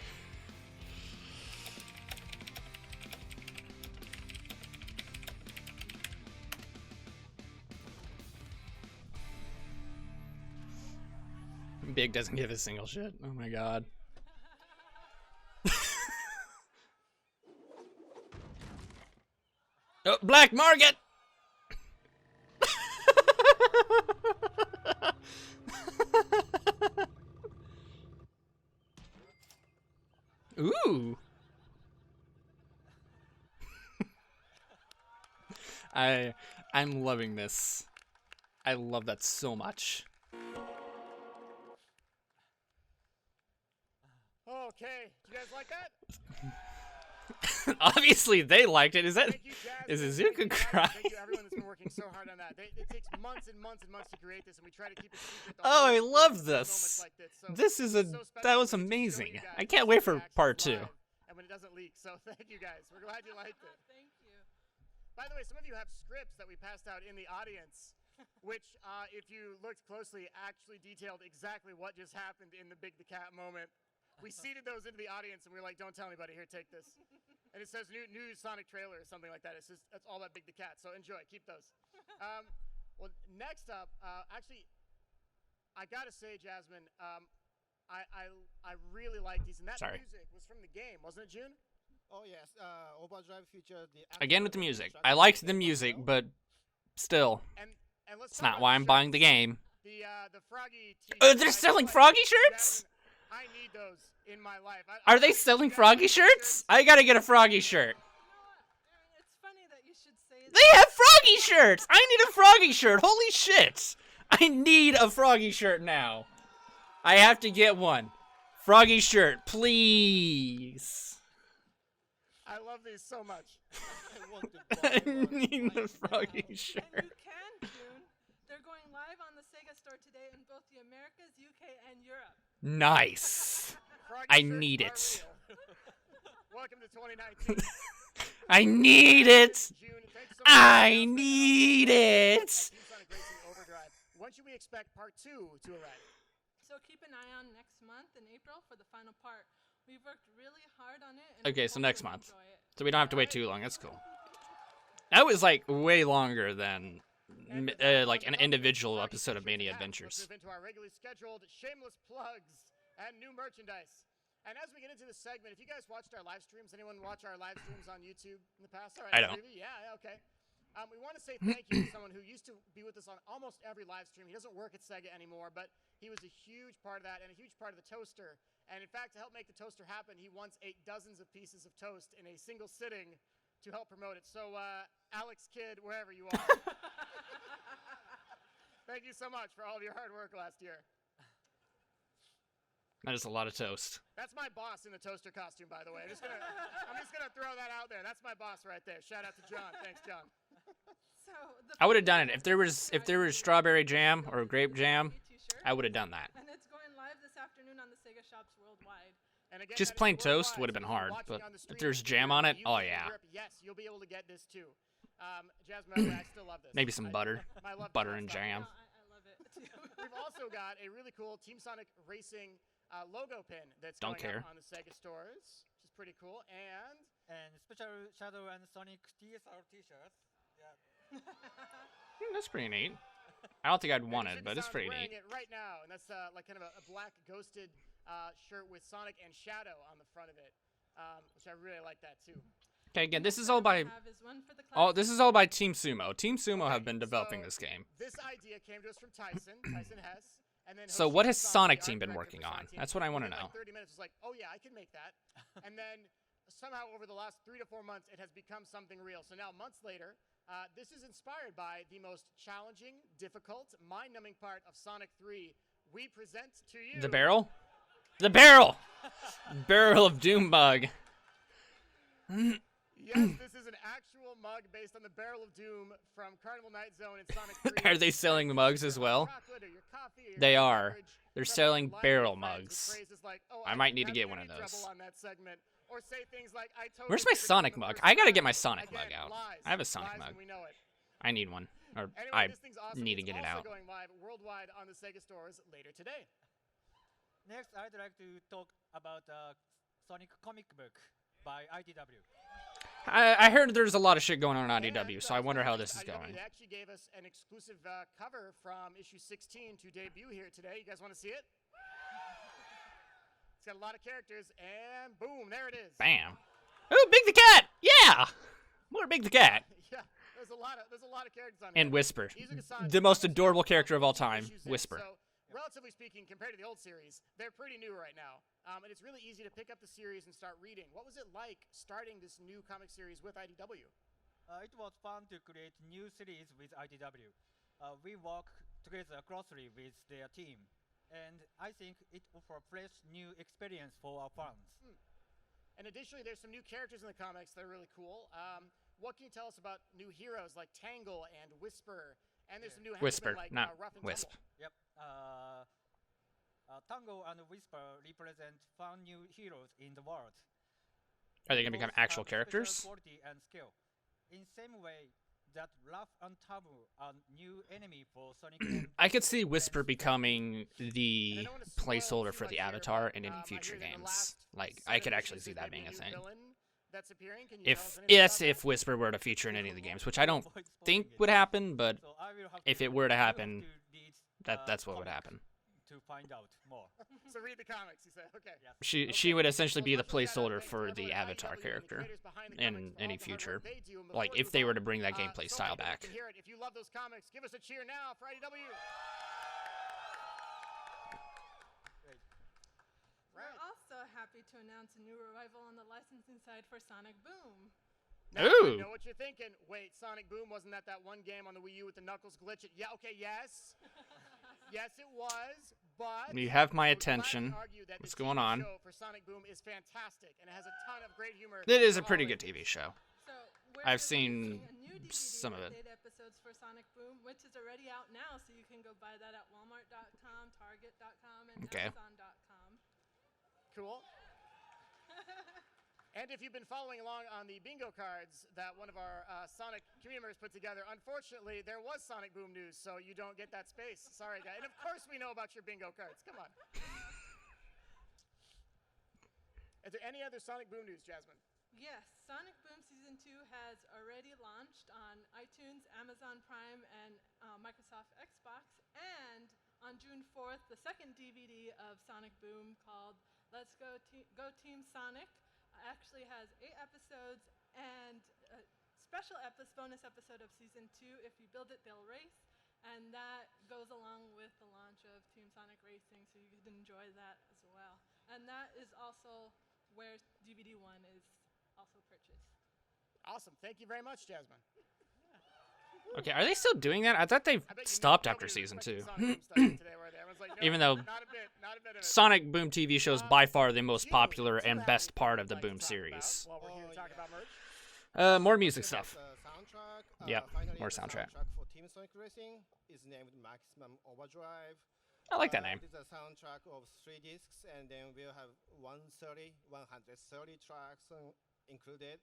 Big doesn't give a single shit. Oh my god. Oh, Black Market! Ooh. I'm loving this. I love that so much. Okay, do you guys like that? Obviously they liked it. Is that Thank you, Jasmine. is Thank Izuku you, Jasmine. crying? Thank you, everyone that's been working so hard on that. It takes months and months and months to create this, and we try to keep it secret. the Oh, whole I way love through this. moments like this. So This is a it's so special that was when we get to show amazing. you guys I can't wait for reactions part 2. live, and when it doesn't leak. So thank you guys. We're glad you liked it. Thank you. By the way, some of you have scripts that we passed out in the audience, which, if you looked closely, actually detailed exactly what just happened in the Big the Cat moment. We seeded those into the audience, and we were like, "Don't tell anybody. Here, take this." And it says new Sonic trailer or something like that. It's just that's all about Big the Cat. So enjoy. Keep those. Well, next up, actually, I gotta say, Jasmine, I really like these, and that Sorry. music was from the game, wasn't it, June? Oh yes, Overdrive featured the Again with the actual music. track I liked as the well. music, but still, And let's it's talk not about why I'm buying the shirts. game. The Froggy t-shirt. Oh, they're I selling feel Froggy shirts? Jasmine, I need those in my life. Are they selling Froggy shirts? I gotta get a Froggy shirt. You know what, Aaron, it's funny that you should say that. They have Froggy shirts! I need a Froggy shirt! Holy shit! I need a Froggy shirt now. I have to get one. Froggy shirt, please. I love these so much. I want to I buy one need a right Froggy now. shirt. And you can, June. They're going live on the Sega Store today in both the Americas, UK, and Europe. Nice. I shirts need are it. real. Welcome to 2019. I need it. June, thanks so much for the I announcement and need also it. Team Sonic Racing Overdrive. When should we expect part 2 to arrive? So keep an eye on next month in April for the final part. We've worked really hard on it. And Okay, we so hope next you'll month. enjoy it. So we don't have to wait too long. That's cool. That was like way longer than And with that, like an rounding up individual the episode of features Mania we have, Adventures. Let's move into our regularly scheduled shameless plugs and new merchandise. And as we get into this segment, if you guys watched our live streams, anyone watch our live streams on YouTube in the past? All right, I don't. Yeah, okay. We want to say thank you to someone who used to be with us on almost every live stream. He doesn't work at Sega anymore, but he was a huge part of that and a huge part of the toaster. And in fact, to help make the toaster happen, he once ate dozens of pieces of toast in a single sitting to help promote it. So, Alex Kidd, wherever you are, thank you so much for all of your hard work last year. That is a lot of toast. That's my boss in the toaster costume, by the way. I'm just gonna throw that out there. That's my boss right there. Shout out to John. Thanks, John. So I would have done it if there was strawberry jam or grape jam. T-shirt, I would have done that. and it's going live this afternoon on the Sega shops worldwide. And again, Just that is plain toast worldwide, would have so been if you're hard, watching but on the if stream there's in jam Europe, on it, the oh UK, and yeah. Europe, yes, you'll be able to get this too. Jasmine, I still love this. Maybe some butter. I love Butter that and stuff. jam. No, I love it too. We've also got a really cool Team Sonic Racing logo pin that's Don't going care. up on the Sega stores, which is pretty cool. And special Shadow and Sonic TSR T-shirts. Yeah. That's pretty neat. I don't think I'd want it, Shouldn't but it's Sound's pretty wearing neat. it right now, and that's like kind of a black ghosted shirt with Sonic and Shadow on the front of it, which I really like that too. Okay, again, this is all by this is all by Team Sumo. Team Sumo have been developing this game. This idea came to us from Tyson Hess. And then So Hoshi what has Hassan, Sonic the Team art been director working for on? Sonic Team, That's what I want to within, know. Like 30 minutes was like, oh yeah, I can make that. And then somehow over the last 3 to 4 months, it has become something real. So now months later, this is inspired by the most challenging, difficult, mind-numbing part of Sonic 3. We present to you The barrel? The barrel! Barrel of Doom Bug. Yes, this is an actual mug based on the Barrel of Doom from Carnival Night Zone in Sonic 3. Are they selling the mugs as well? Chocolate or your coffee or your They hot are. beverage They're from selling Lion barrel Friends with mugs. phrases like, "Oh, I might need to didn't get have one any of those. trouble on that segment," or say things like, "I totally Where's my figured it out Sonic the mug? first I gotta time." get my Sonic Again, mug out. lies, I have a Sonic lies, mug. and we know it. I need one. Or Anyway, I this thing's awesome. need to It's get it also out. going live worldwide on the Sega stores later today. Next, I'd like to talk about Sonic comic book by IDW. I heard there's a lot of shit going on in And, IDW, so I wonder how this is IDW, going. They actually gave us an exclusive cover from issue 16 to debut here today. You guys want to see it? It's got a lot of characters, and boom, there it is. Bam. Ooh, Big the Cat! Yeah! More Big the Cat. Yeah, there's a lot of characters on And here. Whisper. Izuka-san- The most adorable character of all time, issues in, Whisper. So, relatively speaking, compared to the old series, they're pretty new right now. And it's really easy to pick up the series and start reading. What was it like starting this new comic series with IDW? It was fun to create new series with IDW. We work together closely with their team, and I think it offers fresh new experience for our fans. And additionally, there's some new characters in the comics that are really cool. What can you tell us about new heroes like Tangle and Whisper? And there's some new Whisper, henchmen like not Rough and Wisp. Tumble. Yep. Tango and Whisper represent fun new heroes in the world. Are they going to become Both actual have special characters? quality and skill. In same way that Rough and Tumble are new enemy for Sonic. and I could see Whisper becoming And the I don't wanna spoil placeholder too for much the here, Avatar but, in any I future hear that the games. last Like, set I of could actually issues see there's that gonna being be a new thing. villain that's appearing. Can you tell us If anything yes, about if that? Whisper were to feature in any of the games, which I don't avoid think spoiling it. would happen, but So I will have if to- it were to you have happen, to read, that's what would comic happen. To find out more. So read the comics, you said. Okay. Yes. She would essentially Well, be the special shout out, placeholder thanks to for everyone the at Avatar IDW and the character creators behind the in comics for any all the hard future. work they do. And Like, before we if they move were on, to bring that gameplay so style many people back. can hear it. If you love those comics, give us a cheer now for IDW. Great. We're also happy to announce a new revival on the licensing side for Sonic Boom. Now, Ooh. I know what you're thinking. Wait, Sonic Boom, wasn't that one game on the Wii U with the Knuckles glitch? Yeah, okay, yes. Yes, it was, but You have my I would gladly attention. argue that the What's going TV on? show for Sonic Boom is fantastic and it has a ton of great humor. It is a for pretty all good ages. TV show. So we're I've releasing seen a new DVD some of with it. 8 episodes for Sonic Boom, which is already out now, so you can go buy that at Walmart.com, Target.com, and Okay. Amazon.com. cool. And if you've been following along on the bingo cards that one of our Sonic community members put together, unfortunately, there was Sonic Boom news, so you don't get that space. Sorry, guys. And of course we know about your bingo cards. Come on. Is there any other Sonic Boom news, Jasmine? Yes, Sonic Boom Season 2 has already launched on iTunes, Amazon Prime, and Microsoft Xbox. And on June 4th, the second DVD of Sonic Boom called Let's Go Team Sonic actually has 8 episodes and a special bonus episode of Season 2, If You Build It, They'll Race. And that goes along with the launch of Team Sonic Racing, so you can enjoy that as well. And that is also where DVD 1 is also purchased. Awesome. Thank you very much, Jasmine. Okay, are they still doing that? I thought they stopped after season 2. Even though Sonic Boom TV show is by far the most popular and best part of the Boom series. More music stuff. Soundtrack. Yep, Finally, more the soundtrack. for Team Sonic Racing is named Maximum Overdrive. I like that name. It is a soundtrack of 3 discs, and then we'll have 130 tracks included.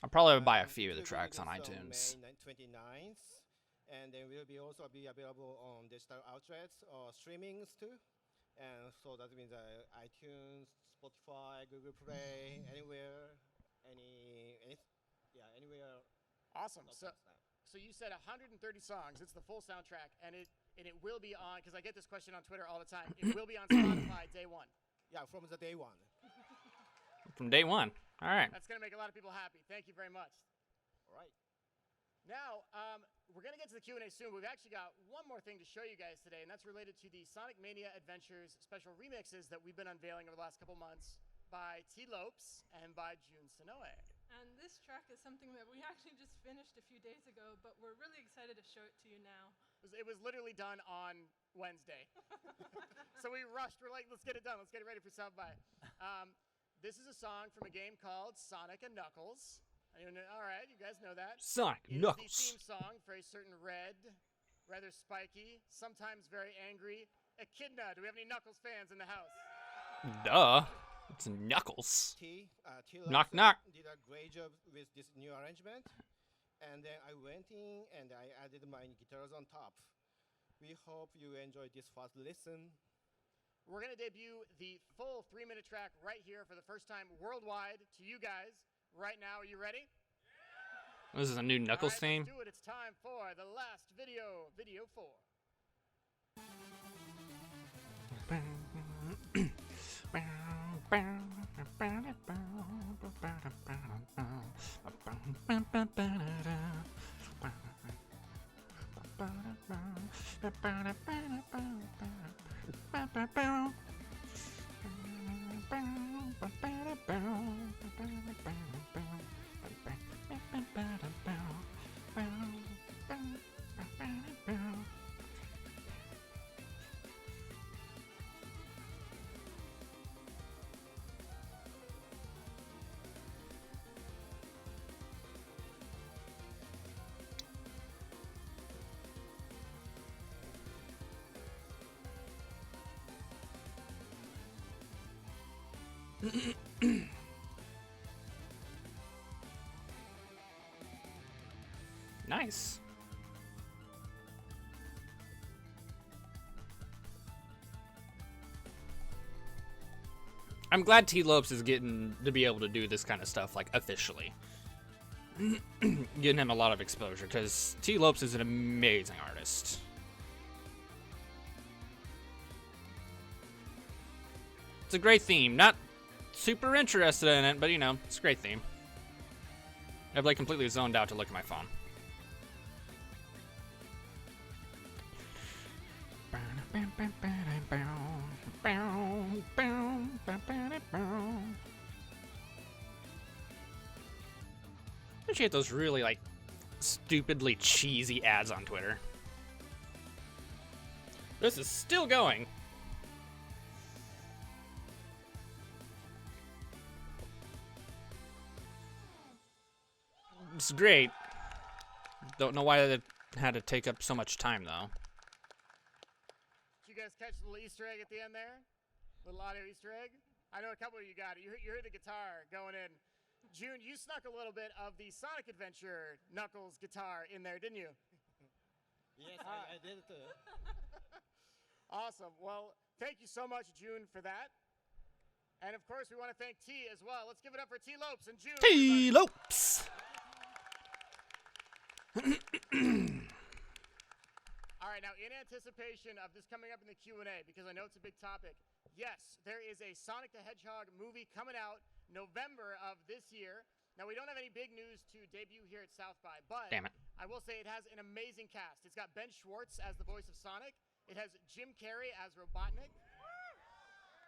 I'll probably buy a few of the It will be tracks on released iTunes. May 29th, and then will be also be available on digital outlets or streamings too. And so that means iTunes, Spotify, Google Play, anywhere, anywhere. Awesome. not So, just that. so you said 130 songs. It's the full soundtrack, and it will be on, because I get this question on Twitter all the time. It will be on Spotify day 1. Yeah, from the day one. From day one. All right. That's going to make a lot of people happy. Thank you very much. All right. Now, we're going to get to the Q&A soon. We've actually got one more thing to show you guys today, and that's related to the Sonic Mania Adventures special remixes that we've been unveiling over the last couple months by T. Lopes and by Jun Sonoe. And this track is something that we actually just finished a few days ago, but we're really excited to show it to you now. It was literally done on Wednesday. So we rushed. We're like, let's get it done. Let's get it ready for South by. This is a song from a game called Sonic and Knuckles. All right, you guys know that. Sonic It Knuckles. is the theme song for a certain red, rather spiky, sometimes very angry Echidna. Do we have any Knuckles fans in the house? Duh. It's Knuckles. T. Knock, Lopes knock. did a great job with this new arrangement. And then I went in and I added my guitars on top. We hope you enjoy this first listen. We're going to debut the full 3-minute track right here for the first time worldwide to you guys right now. Are you ready? This is a new Knuckles All right, theme. let's do it. It's time for the last video, video 4. Nice. I'm glad T. Lopes is getting to be able to do this kind of stuff, like, officially. Getting him a lot of exposure, because T. Lopes is an amazing artist. It's a great theme. Not super interested in it, but, you know, it's a great theme. I've, like, completely zoned out to look at my phone. I appreciate those really, like, stupidly cheesy ads on Twitter. This is still going. It's great. Don't know why it had to take up so much time, though. Did you guys catch the little Easter egg at the end there? Little audio Easter egg? I know a couple of you got it. You heard the guitar going in. June, you snuck a little bit of the Sonic Adventure Knuckles guitar in there, didn't you? Yes, I did it too. Awesome. Well, thank you so much, June, for that. And of course, we want to thank T as well. Let's give it up for T Lopes and June. T Lopes. All right, now in anticipation of this coming up in the Q&A, because I know it's a big topic, yes, there is a Sonic the Hedgehog movie coming out November of this year. Now, we don't have any big news to debut here at South by, but Damn it. I will say it has an amazing cast. It's got Ben Schwartz as the voice of Sonic. It has Jim Carrey as Robotnik.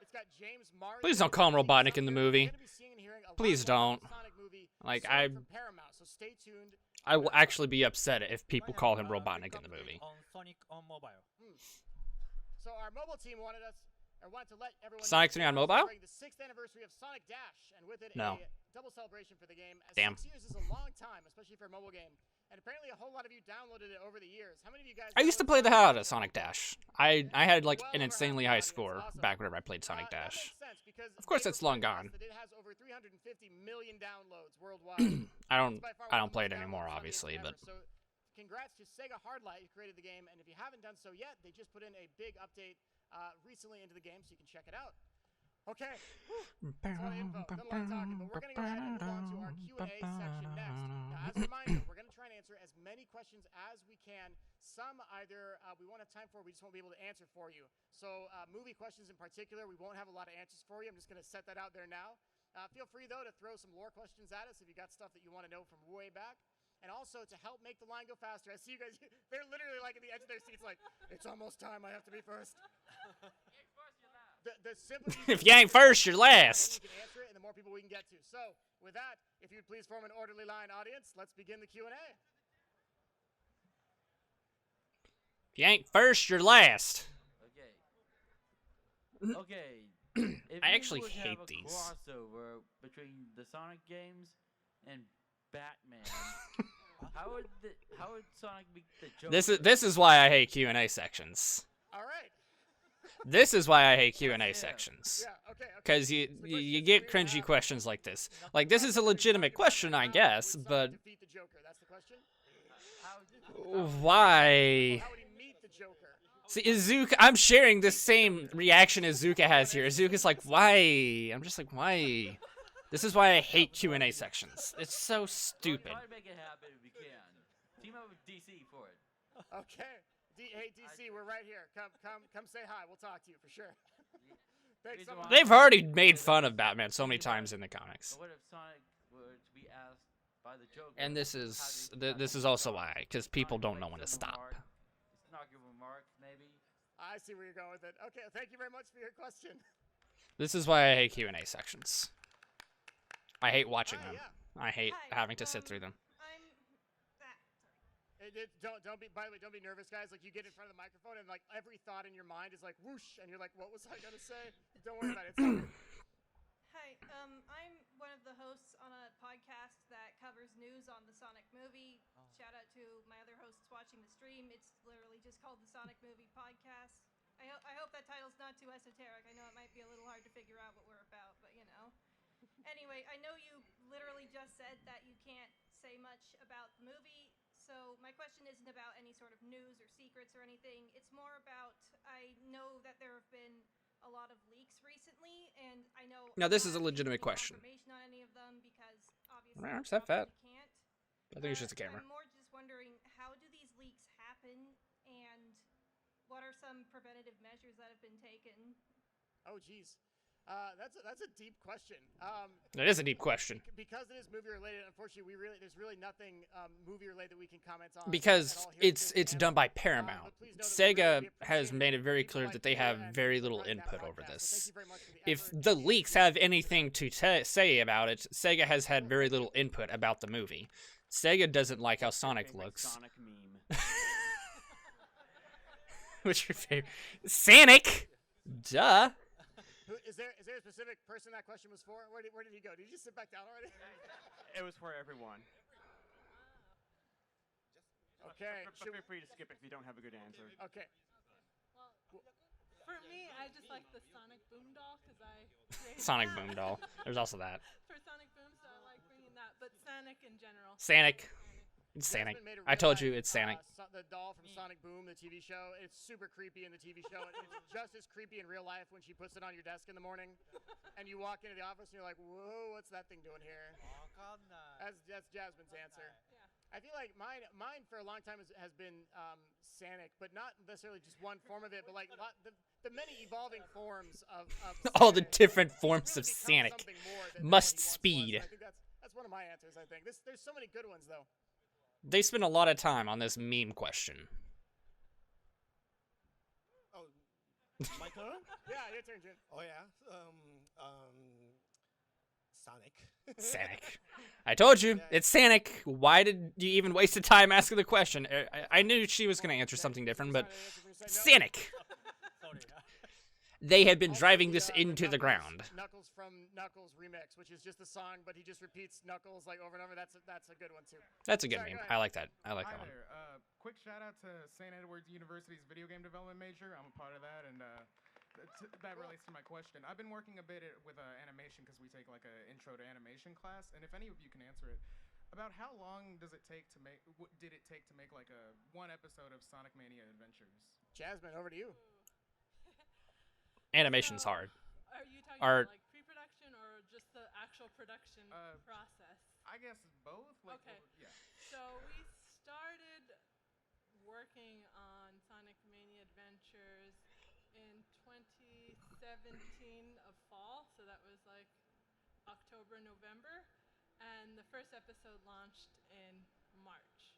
It's got James Mario. Please don't call him Robotnik in the movie. You're gonna be seeing and hearing a lot Please more don't. Sonic movie Like, soon from Paramount, so stay tuned. I will actually be upset if people call him Robotnik in the movie. On Sonic on mobile. So our mobile team wanted to let everyone Sonic know 3 on we're mobile? celebrating the 6th anniversary of Sonic Dash, and with it No. a double celebration for the game. As Damn. 6 years is a long time, especially for a mobile game. And apparently a whole lot of you downloaded it over the years. How many of you guys I used to downloaded play the Sonic hell out of Dash? Sonic Dash. I had like Well an over insanely half high the audience. score Awesome. back whenever I played Sonic That Dash. makes sense because Of course they it's long reported to us gone. that it has over 350 million downloads worldwide. I don't It's by far I one don't of the play most it anymore, downloaded Sonic obviously, games but ever. So congrats to Sega Hardlight who created the game, and if you haven't done so yet, they just put in a big update recently into the game, so you can check it out. Okay, that's a lot of info. Done a lot of talking, but we're going to go ahead and move on to our Q&A section next. Now, as a reminder, we're going to try and answer as many questions as we can. Some either we won't have time for, we just won't be able to answer for you. So movie questions in particular, we won't have a lot of answers for you. I'm just going to set that out there now. Feel free, though, to throw some lore questions at us if you got stuff that you want to know from way back. And also, to help make the line go faster, I see you guys, they're literally like at the edge of their seats like, it's almost time, I have to be first. The simpler if you ain't first, you're last. we can answer it, and the more people we can get to. So, with that, if you'd please form an orderly line, audience, let's begin the Q&A. If you ain't first, you're last. Okay. If I you actually would hate have a these. crossover between the Sonic games and Batman, how would Sonic be the Joker? This is why I hate Q&A sections. All right. This is why I hate Q&A Yeah. sections. Yeah, okay. Because you get cringy questions like this. Like, this is a legitimate question, I guess, but Defeat the Joker, that's the question? why? How would he meet the Joker? See, Izuka, I'm sharing the same reaction Izuka has here. Izuka's like, why? I'm just like, why? This is why I hate Q&A sections. It's so stupid. Try to make it happen if we can. Team up with DC for it. Okay. Hey, DC, we're right here. Come say hi. We'll talk to you for sure. Thanks so much. They've already made fun of Batman so many times in the comics. But what if Sonic were to be asked by the Joker? And this is also why, because people don't know when to stop. Snark a remark, maybe. I see where you're going with it. Okay, thank you very much for your question. This is why I hate Q&A sections. I hate watching Hi, them. yeah. I hate Hi, having to sit through them. I'm that. Don't be. By the way, don't be nervous, guys. Like you get in front of the microphone and like every thought in your mind is like whoosh, and you're like, what was I gonna say? Don't worry about it. It's all good. Hi, I'm one of the hosts on a podcast that covers news on the Sonic movie. Shout out to my other hosts watching the stream. It's literally just called the Sonic Movie Podcast. I hope that title's not too esoteric. I know it might be a little hard to figure out what we're about, but you know. Anyway, I know you literally just said that you can't say much about the movie, so my question isn't about any sort of news or secrets or anything. It's more about, I know that there have been a lot of leaks recently, and I know Now, this is a I can't legitimate give you question. confirmation on any of them because obviously My arm's that fat. you can't. I think it's just a camera. I'm more just wondering, how do these leaks happen, and what are some preventative measures that have been taken? Oh, geez. That's a deep question. That is a deep question. Because it is movie related, unfortunately, there's really nothing movie related that we can comment on. Because at all here it's at this done panel. by Paramount. But please know that we really Sega appreciate has it. made it very People clear like that they you have and very people little running that input over podcast. So this. thank you very much for the If effort. the leaks have anything to say about it, Sega has had very little input about the movie. Sega doesn't like how Sonic Favorite looks. Sonic meme. What's your favorite? Sonic! Duh. Is there a specific person that question was for? Where did he go? Did he just sit back down already? It was for everyone. Okay. But feel free to skip it if you don't have a good answer. Okay. For me, I just like the Sonic Boom doll because I created Sonic that. Boom doll. There's also that. For Sonic Boom, so I like bringing that. But Sonic in general. Sonic. Sonic. It's Sonic. Jasmine made a I told you real-life, it's Sonic. The doll from Sonic Boom, the TV show. It's super creepy in the TV show. It's just as creepy in real life when she puts it on your desk in the morning, and you walk into the office and you're like, "Whoa, what's that thing doing here?" That's Jasmine's answer. Yeah. I feel like mine for a long time has been Sonic, but not necessarily just one form of it, but like the many evolving forms of All the Sonic. different It's forms really of become Sonic. something more than Must what he once was. speed. I think that's one of my answers. I think there's so many good ones though. They spend a lot of time on this meme question. Oh, my turn? Yeah, your turn, Jin. Oh yeah. Sonic. Sonic. I told you, it's Sonic. Why did you even waste the time asking the question? I knew she was going to answer something different, but Sonic. Sorry. They had been Also, driving this into the Knuckles- ground. Knuckles from Knuckles remix, which is just a song, but he just repeats Knuckles like over and over. That's a good one too. That's a good Sorry, meme. go ahead. I like that. I like Hi that one. there. Quick shout out to St. Edward's University's video game development major. I'm a part of that, and that relates to my question. I've been working a bit with animation because we take like an intro to animation class, and if any of you can answer it, about how long does it take to make? Did it take to make like a one episode of Sonic Mania Adventures? Jasmine, over to you. Animation's So, hard. Are you talking Art. about like pre-production or just the actual production process? I guess both. Like, Okay. Yeah. So we started working on Sonic Mania Adventures in 2017 of fall, so that was like October, November, and the first episode launched in March.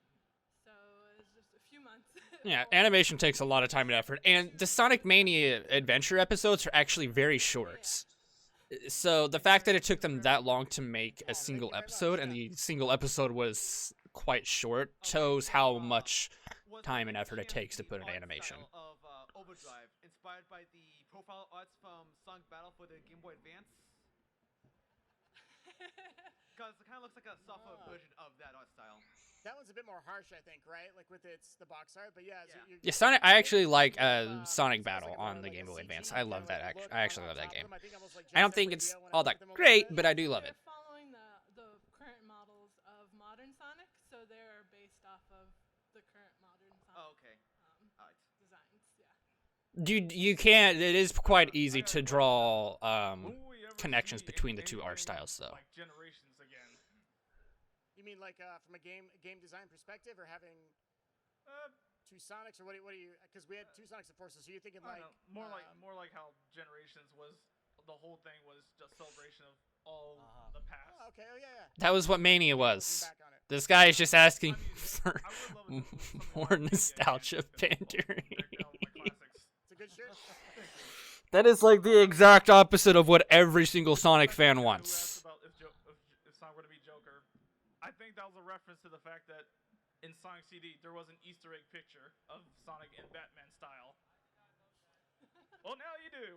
So it was just a few months. Yeah, for- animation takes a lot of time and effort, and the Sonic Mania adventure episodes are actually very short. So the fact that it took them that long to make a single episode, and the single episode was quite short, shows how much time and effort it takes to put an animation. Of Overdrive, inspired by the profile arts from Sonic Battle for the Game Boy Advance. Because it kind of looks like a software version of that art style. That one's a bit more harsh, I think, right? Like with the box art, but yeah. So Yeah, Sonic. I actually like Sonic it's almost Battle like on more the like Game a Boy CG Advance. I love kinda that. look I actually on love that top of game. them. I think almost like I don't Jet think Set it's Radio when I all looked that them over great, there. but I do love it. They're following the current models of modern Sonic, so they're based off of the current modern Sonic Oh, okay. Alright. designs. Yeah. You can't. It is quite easy to draw Will we ever connections see between the two art anything styles, though. Like Generations again. You mean like from a game design perspective, or having two Sonics, or what do you? Because we had two Sonics at Forces, so you're thinking I like don't know, more like how Generations was. The whole thing was just celebration of all the past. Oh, okay. Oh yeah. That was what Mania Looking was. back on it. This guy is just asking I mean, for I would love it if it was something more like GTA nostalgia because they're all pandering. my classics. It's a good shirt. That is like the exact opposite of what every single Sonic fan Who wants. asked about if Sonic were to be Joker? I think that was a reference to the fact that in Sonic CD there was an Easter egg picture of Sonic in Batman style. Well, now you do.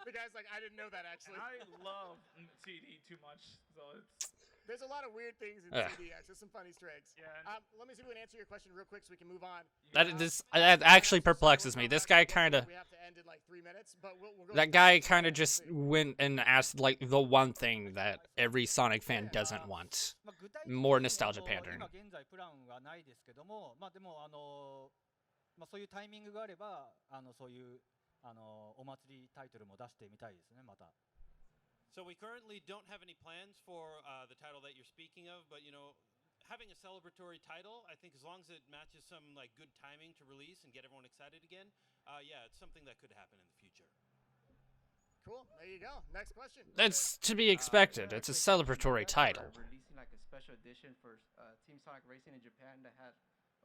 The guy's like, I didn't know that And actually. I love CD too much, so it's There's a lot of weird things in Ugh. CD. Actually, some funny Easter eggs. yeah. And Let me see if we can answer your question real quick so we can move on. That actually perplexes me. This guy kind of. We have to end in like 3 minutes, but we'll go. That guy kind of just went and asked like the one thing that every Sonic fan doesn't want. まあ具体的に More nostalgia pandering. 今現在プランはないですけども、まあでもまあそういうタイミングがあればそういうお祭りタイトルも出してみたいですねまた。 So we currently don't have any plans for the title that you're speaking of, but having a celebratory title, I think as long as it matches some like good timing to release and get everyone excited again, yeah, it's something that could happen in the future. Cool. There you go. Next question. That's to be expected. It's a celebratory title. Releasing like a special edition for Team Sonic Racing in Japan that had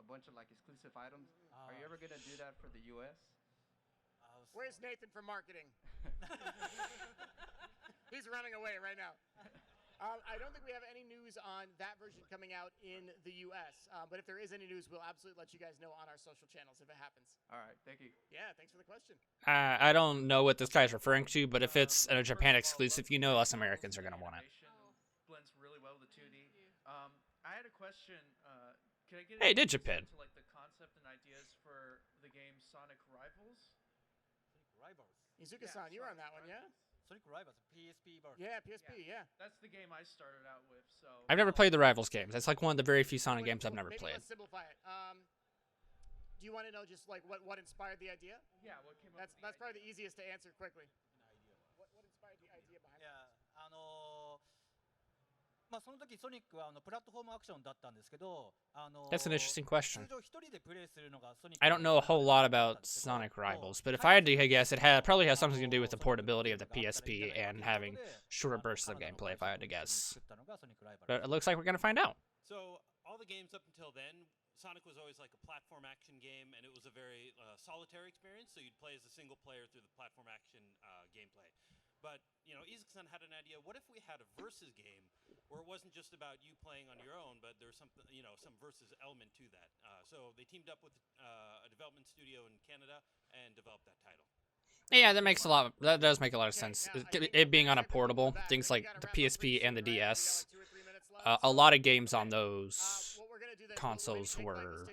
a bunch of like exclusive items. Are you ever gonna do that for the U.S.? Where's Nathan from marketing? He's running away right now. I don't think we have any news on that version coming out in the U.S. But if there is any news, we'll absolutely let you guys know on our social channels if it happens. All right, thank you. Yeah, thanks for the question. I don't know what this guy's referring to, but if it's a Japan exclusive, you know us Americans are gonna want it. Blends really well with the 2D. I had a question. Can I get Hey, an Digiped. insight into, like the concept and ideas for the game Sonic Rivals? Rivals. Izuka-san, you were on that one, yeah? Sonic Rivals, PSP version. Yeah, PSP, yeah. That's the game I started out with. So I've never played the Rivals games. That's like one of the very few Sonic games I've never Maybe played. let's simplify it. Do you want to know just like what inspired the idea? yeah, what came up? That's probably the easiest to answer quickly. What inspired the idea behind it? まあその時ソニックはプラットフォームアクションだったんですけど、That's an interesting question. 通常一人でプレイするのがソニック I don't know a whole lot about Sonic Rivals, but if I had to guess, it probably has something to do with the portability of the PSP and having shorter bursts of gameplay, if I had to guess. But it looks like we're going to find out. So all the games up until then, Sonic was always like a platform action game, and it was a very solitary experience. So you'd play as a single player through the platform action gameplay. But Izuka-san had an idea. What if we had a versus game where it wasn't just about you playing on your own, but there's something, some versus element to that? So they teamed up with a development studio in Canada and developed that title. Yeah, that does make a lot of sense. It being on a portable, things like the PSP and the DS, a lot of games on those consoles were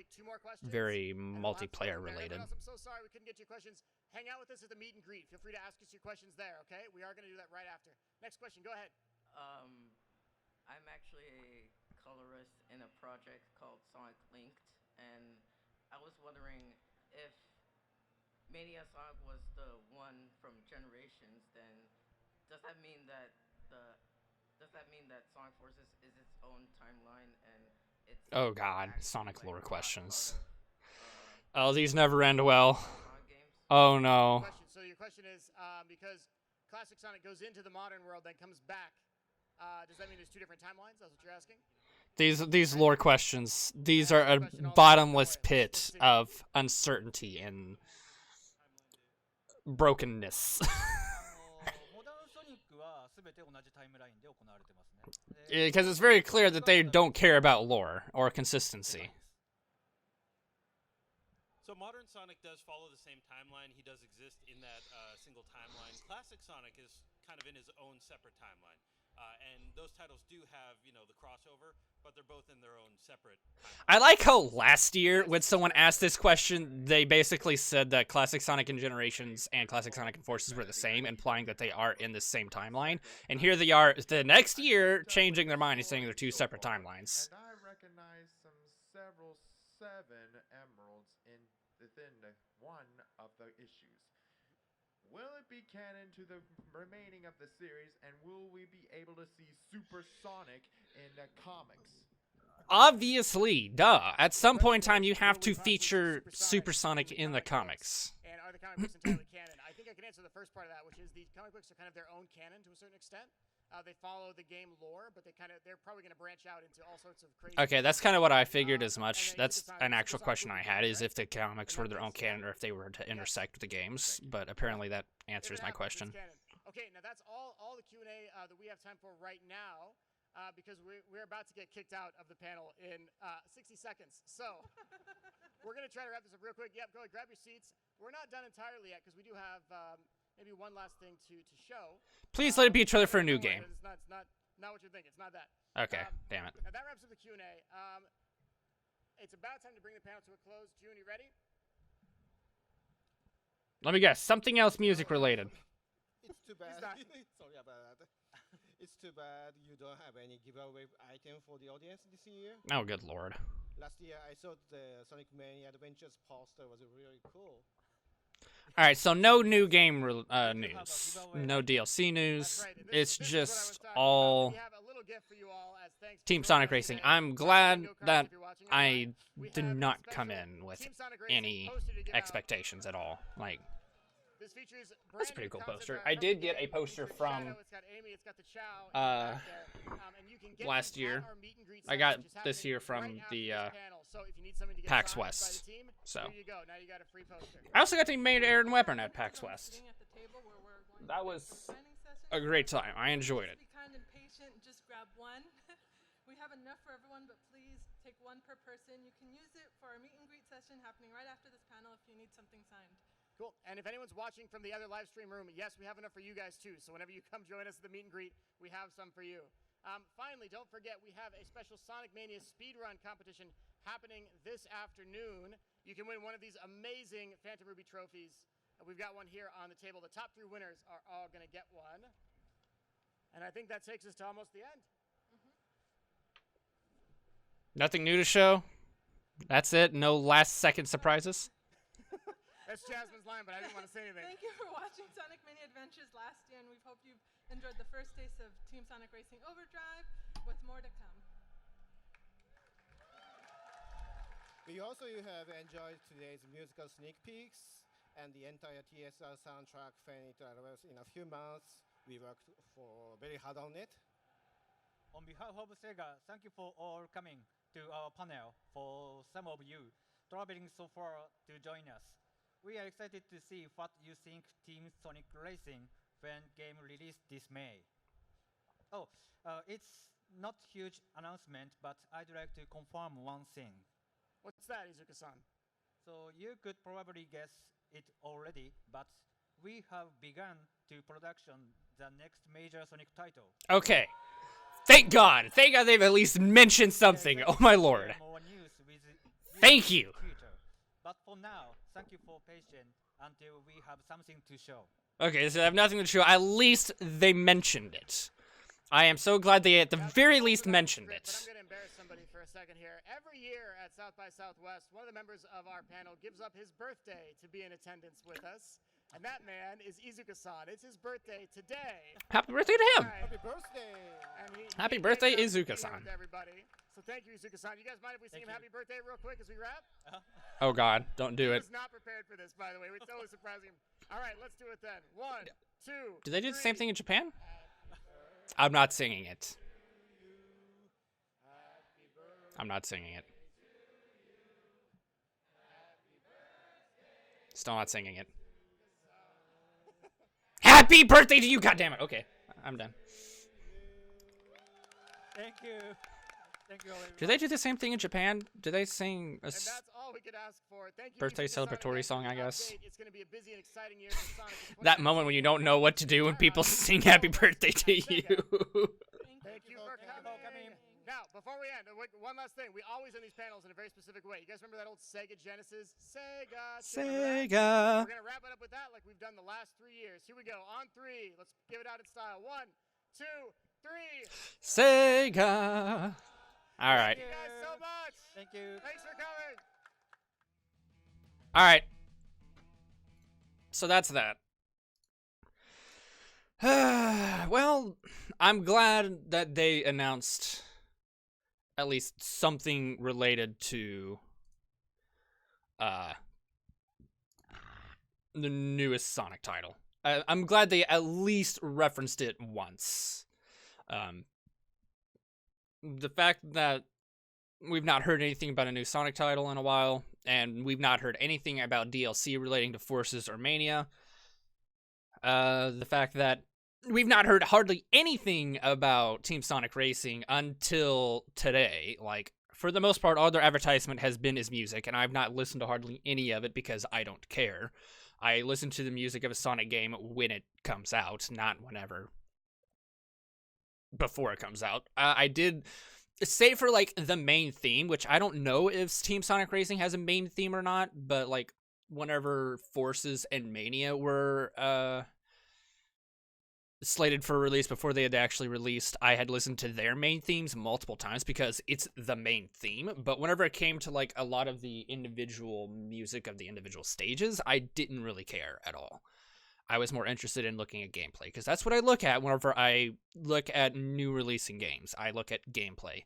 very multiplayer related. I'm so sorry we couldn't get your questions. Hang out with us at the meet and greet. Feel free to ask us your questions there, okay? We are going to do that right after. Next question, go ahead. I'm actually a colorist in a project called Sonic Linked, and I was wondering if Mania Sonic was the one from Generations, then does that mean that Sonic Forces is its own timeline and it's Oh god, Sonic lore questions. Oh, these never end well. Oh no. So your question is, because classic Sonic goes into the modern world, then comes back, does that mean there's two different timelines? That's what you're asking? These lore questions, these are a bottomless pit of uncertainty and brokenness. Because it's very clear that they don't care about lore or consistency. So modern Sonic does follow the same timeline. He does exist in that single timeline. Classic Sonic is kind of in his own separate timeline. And those titles do have, the crossover, but they're both in their own separate timeline. I like how last year, when someone asked this question, they basically said that Classic Sonic and Generations and Classic Sonic and Forces were the same, implying that they are in the same timeline. And here they are, the next year, changing their mind and saying they're two separate timelines. And I recognize several 7 emeralds within one of the issues. Will it be canon to the remaining of the series, and will we be able to see Super Sonic in the comics? Obviously, duh. At some point in time, you have to feature Super Sonic in the comics. And are the comic books entirely canon? I think I can answer the first part of that, which is the comic books are kind of their own canon to a certain extent. They follow the game lore, but they're probably going to branch out into all sorts of crazy. Okay, that's kind of what I figured as much. That's an actual question I had, is if the comics were their own canon or if they were to intersect with the games. But apparently that answers my question. Okay, now that's all the Q&A that we have time for right now, because we're about to get kicked out of the panel in 60 seconds. So we're going to try to wrap this up real quick. Yep, go ahead, grab your seats. We're not done entirely yet because we do have maybe one last thing to show. Please let it be a trailer for a new game. It's not what you're thinking. It's not that. Okay, damn it. Now that wraps up the Q&A. It's about time to bring the panel to a close. June, you ready? Let me guess. Something else music related. It's too bad. Sorry about that. It's too bad you don't have any giveaway item for the audience this year. Oh, good lord. Last year I thought the Sonic Mania Adventures poster was really cool. Alright, so no new game news. No DLC news. It's just all Team Sonic Racing. I'm glad that I did not come in with any expectations at all. Like, that's a pretty cool poster. I did get a poster from last year. I got this year from the PAX West. So I also got to meet Aaron Weapon at PAX West. That was a great time. I enjoyed it. Be kind and patient. Just grab one. We have enough for everyone, but please take one per person. You can use it for our meet and greet session happening right after this panel if you need something signed. Cool. And if anyone's watching from the other live stream room, yes, we have enough for you guys too. So whenever you come join us at the meet and greet, we have some for you. Finally, don't forget, we have a special Sonic Mania speedrun competition happening this afternoon. You can win one of these amazing Phantom Ruby trophies We've got one here on the table. The top 3 winners are all going to get one. And I think that takes us to almost the end. Nothing new to show. That's it. No last-second surprises. That's Jasmine's line, but I didn't want to say anything. Thank you for watching Sonic Mini Adventures last year, and we hope you've enjoyed the first taste of Team Sonic Racing Overdrive, with more to come. We also have enjoyed today's musical sneak peeks and the entire TSR soundtrack fan interviews in a few months. We worked very hard on it. On behalf of Sega, thank you for all coming to our panel. For some of you traveling so far to join us, we are excited to see what you think Team Sonic Racing when game released this May. It's not huge announcement, but I'd like to confirm one thing. What's that, Izuka-san? So you could probably guess it already, but we have begun to production the next major Sonic title. Okay. Thank God. Thank God they've at least mentioned something. Oh my lord. More news with Thank you. Future. But for now, thank you for patience until we have something to show. Okay, so I have nothing to show. At least they mentioned it. I am so glad they at the very least mentioned it. But I'm going to embarrass somebody for a second here. Every year at South by Southwest, one of the members of our panel gives up his birthday to be in attendance with us. And that man is Izuka-san. It's his birthday today. Happy birthday to him. Happy birthday! Happy birthday, Izuka-san. Everybody. So thank you, Izuka-san. You guys mind if we sing him happy birthday real quick as we wrap? Oh God, don't do it. He was not prepared for this, by the way. We're totally surprising him. All right, let's do it then. 1, 2. Do they do the same thing in Japan? I'm not singing it. I'm not singing it. Still not singing it. Happy birthday to you, goddammit! Okay, I'm done. Thank you. Thank you all. Do they do the same thing in Japan? Do they sing a And that's all we could ask for. Thank you, birthday Izuka-san. celebratory song, I guess? It's going to be a busy and exciting year for Sonic in That moment when you don't know what to do when people sing happy birthday to you. Thank you for coming. Now, before we end, one last thing. We always end these panels in a very specific way. You guys remember that old Sega Genesis? Sega. Sega. We're going to wrap it up with that like we've done the last 3 years. Here we go. On 3. Let's give it out in style. 1, 2, 3. Sega. All right. Thank you guys so much. Thank you. Thanks for coming. All right. So that's that. Well, I'm glad that they announced at least something related to the newest Sonic title. I'm glad they at least referenced it once. The fact that we've not heard anything about a new Sonic title in a while, and we've not heard anything about DLC relating to Forces or Mania. The fact that we've not heard hardly anything about Team Sonic Racing until today. Like, for the most part, all their advertisement has been as music, and I've not listened to hardly any of it because I don't care. I listen to the music of a Sonic game when it comes out, not whenever. Before it comes out. I did, save for, like, the main theme, which I don't know if Team Sonic Racing has a main theme or not, but, like, whenever Forces and Mania were, slated for release before they had actually released, I had listened to their main themes multiple times because it's the main theme, but whenever it came to, like, a lot of the individual music of the individual stages, I didn't really care at all. I was more interested in looking at gameplay, because that's what I look at whenever I look at new releasing games. I look at gameplay.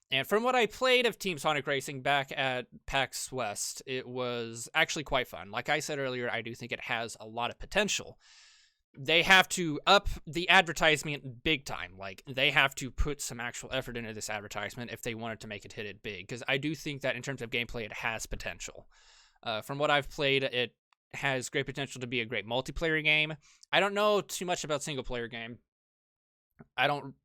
And from what I played of Team Sonic Racing back at PAX West, it was actually quite fun. Like I said earlier, I do think it has a lot of potential. They have to up the advertisement big time. Like, they have to put some actual effort into this advertisement if they wanted to make it hit it big. Because I do think that in terms of gameplay, it has potential. From what I've played, it has great potential to be a great multiplayer game. I don't know too much about single-player game. I don't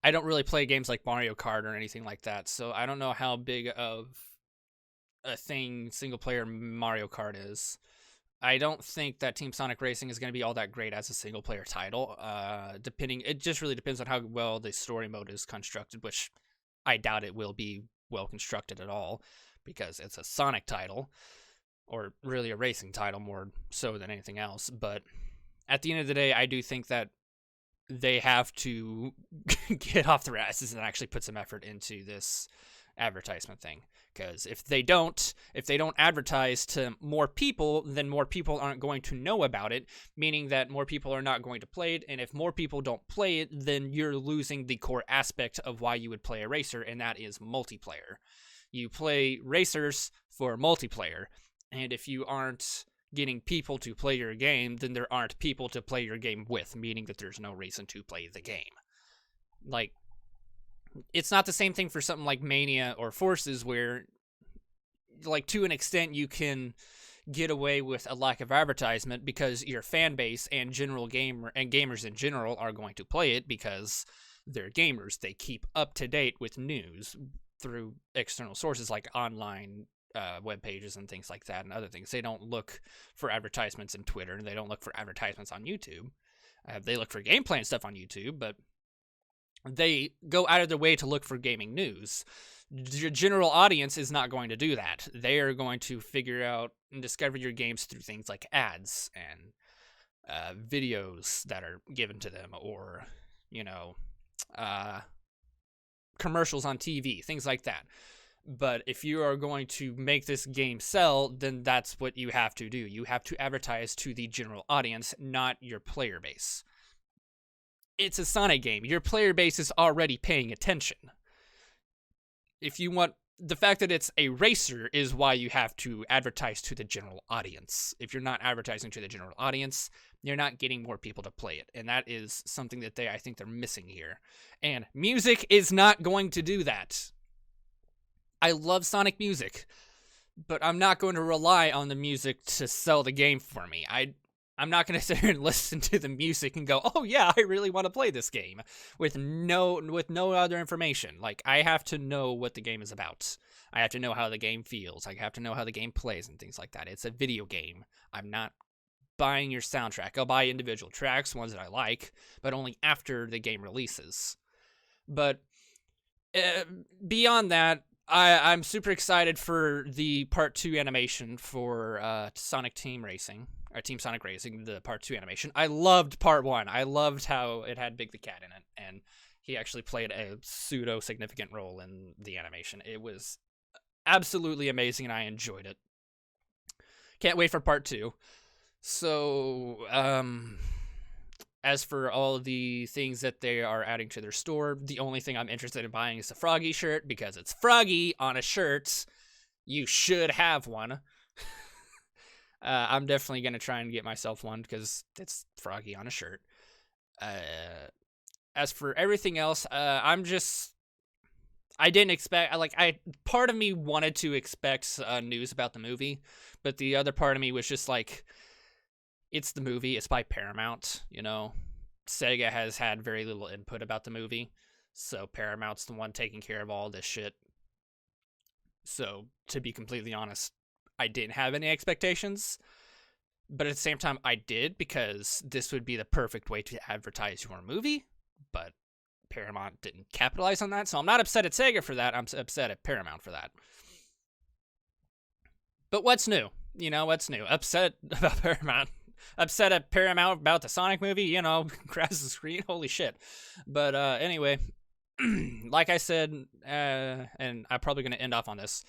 really play games like Mario Kart or anything like that, so I don't know how big of a thing single-player Mario Kart is. I don't think that Team Sonic Racing is going to be all that great as a single-player title. It just really depends on how well the story mode is constructed, which I doubt it will be well constructed at all, because it's a Sonic title. or really a racing title more so than anything else. But at the end of the day, I do think that they have to get off their asses and actually put some effort into this advertisement thing. Because if they don't advertise to more people, then more people aren't going to know about it, meaning that more people are not going to play it. And if more people don't play it, then you're losing the core aspect of why you would play a racer, and that is multiplayer. You play racers for multiplayer, and if you aren't getting people to play your game, then there aren't people to play your game with, meaning that there's no reason to play the game. Like, it's not the same thing for something like Mania or Forces where, like, to an extent you can get away with a lack of advertisement because your fan base and gamers in general are going to play it because they're gamers. They keep up to date with news through external sources like online web pages and things like that and other things. They don't look for advertisements in Twitter, and they don't look for advertisements on YouTube. They look for gameplay and stuff on YouTube, but they go out of their way to look for gaming news. Your general audience is not going to do that. They are going to figure out and discover your games through things like ads and videos that are given to them, or, commercials on TV, things like that. But if you are going to make this game sell, then that's what you have to do. You have to advertise to the general audience, not your player base. It's a Sonic game. Your player base is already paying attention. If you want, the fact that it's a racer is why you have to advertise to the general audience. If you're not advertising to the general audience, you're not getting more people to play it. And that is something that I think they're missing here. And music is not going to do that. I love Sonic music, but I'm not going to rely on the music to sell the game for me. I'm not going to sit here and listen to the music and go, oh yeah, I really want to play this game with no other information. Like, I have to know what the game is about. I have to know how the game feels. I have to know how the game plays and things like that. It's a video game. I'm not buying your soundtrack. I'll buy individual tracks, ones that I like, but only after the game releases. But beyond that, I'm super excited for the Part 2 animation for Sonic Team Racing, or Team Sonic Racing, the Part 2 animation. I loved Part 1. I loved how it had Big the Cat in it, and he actually played a pseudo-significant role in the animation. It was absolutely amazing, and I enjoyed it. Can't wait for Part 2. So, as for all of the things that they are adding to their store, the only thing I'm interested in buying is the Froggy shirt, because it's Froggy on a shirt. You should have one. I'm definitely going to try and get myself one, because it's Froggy on a shirt. As for everything else, I didn't expect, part of me wanted to expect news about the movie, but the other part of me was just like, it's the movie, it's by Paramount, Sega has had very little input about the movie, so Paramount's the one taking care of all this shit. So, to be completely honest, I didn't have any expectations, but at the same time, I did, because this would be the perfect way to advertise your movie, but Paramount didn't capitalize on that, so I'm not upset at Sega for that, I'm upset at Paramount for that. But what's new? What's new? Upset about Paramount. Upset at Paramount about the Sonic movie, crashes the screen, holy shit. But anyway, like I said, and I'm probably going to end off on this,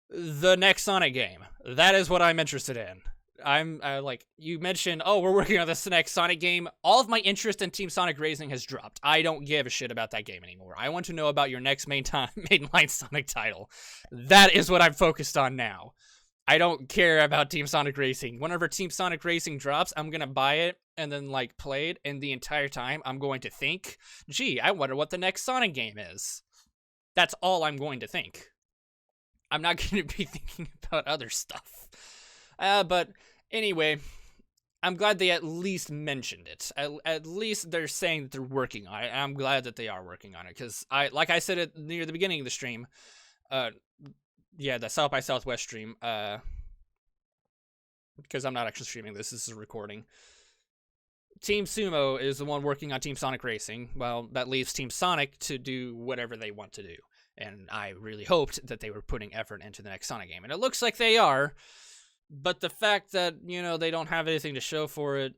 the next Sonic game, that is what I'm interested in. I'm you mentioned, oh, we're working on this next Sonic game. All of my interest in Team Sonic Racing has dropped. I don't give a shit about that game anymore. I want to know about your next mainline Sonic title. That is what I'm focused on now. I don't care about Team Sonic Racing. Whenever Team Sonic Racing drops, I'm going to buy it and then, play it, and the entire time I'm going to think, gee, I wonder what the next Sonic game is. That's all I'm going to think. I'm not going to be thinking about other stuff. But anyway, I'm glad they at least mentioned it. At least they're saying that they're working on it. I'm glad that they are working on it, because like I said near the beginning of the stream, the South by Southwest stream, because I'm not actually streaming this is a recording. Team Sumo is the one working on Team Sonic Racing. Well, that leaves Team Sonic to do whatever they want to do. And I really hoped that they were putting effort into the next Sonic game. And it looks like they are. But the fact that, they don't have anything to show for it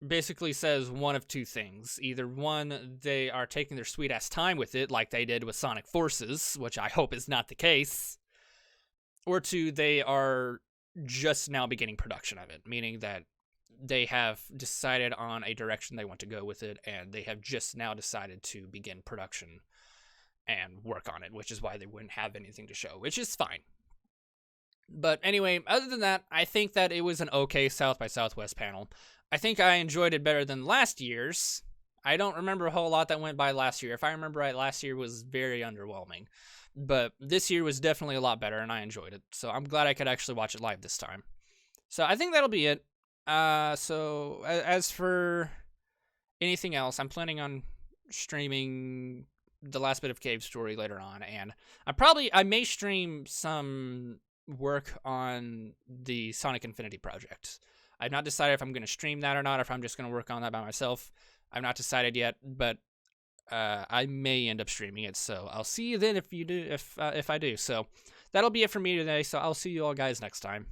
basically says one of two things. Either one, they are taking their sweet ass time with it, like they did with Sonic Forces, which I hope is not the case. Or two, they are just now beginning production of it, meaning that they have decided on a direction they want to go with it, and they have just now decided to begin production and work on it, which is why they wouldn't have anything to show, which is fine. But anyway, other than that, I think that it was an okay South by Southwest panel. I think I enjoyed it better than last year's. I don't remember a whole lot that went by last year. If I remember right, last year was very underwhelming. But this year was definitely a lot better, and I enjoyed it. So I'm glad I could actually watch it live this time. So I think that'll be it. So as for anything else, I'm planning on streaming the last bit of Cave Story later on, and I may stream some work on the Sonic Infinity project. I've not decided if I'm going to stream that or not, or if I'm just going to work on that by myself. I've not decided yet, but I may end up streaming it, so I'll see you then if I do. So that'll be it for me today, so I'll see you all guys next time.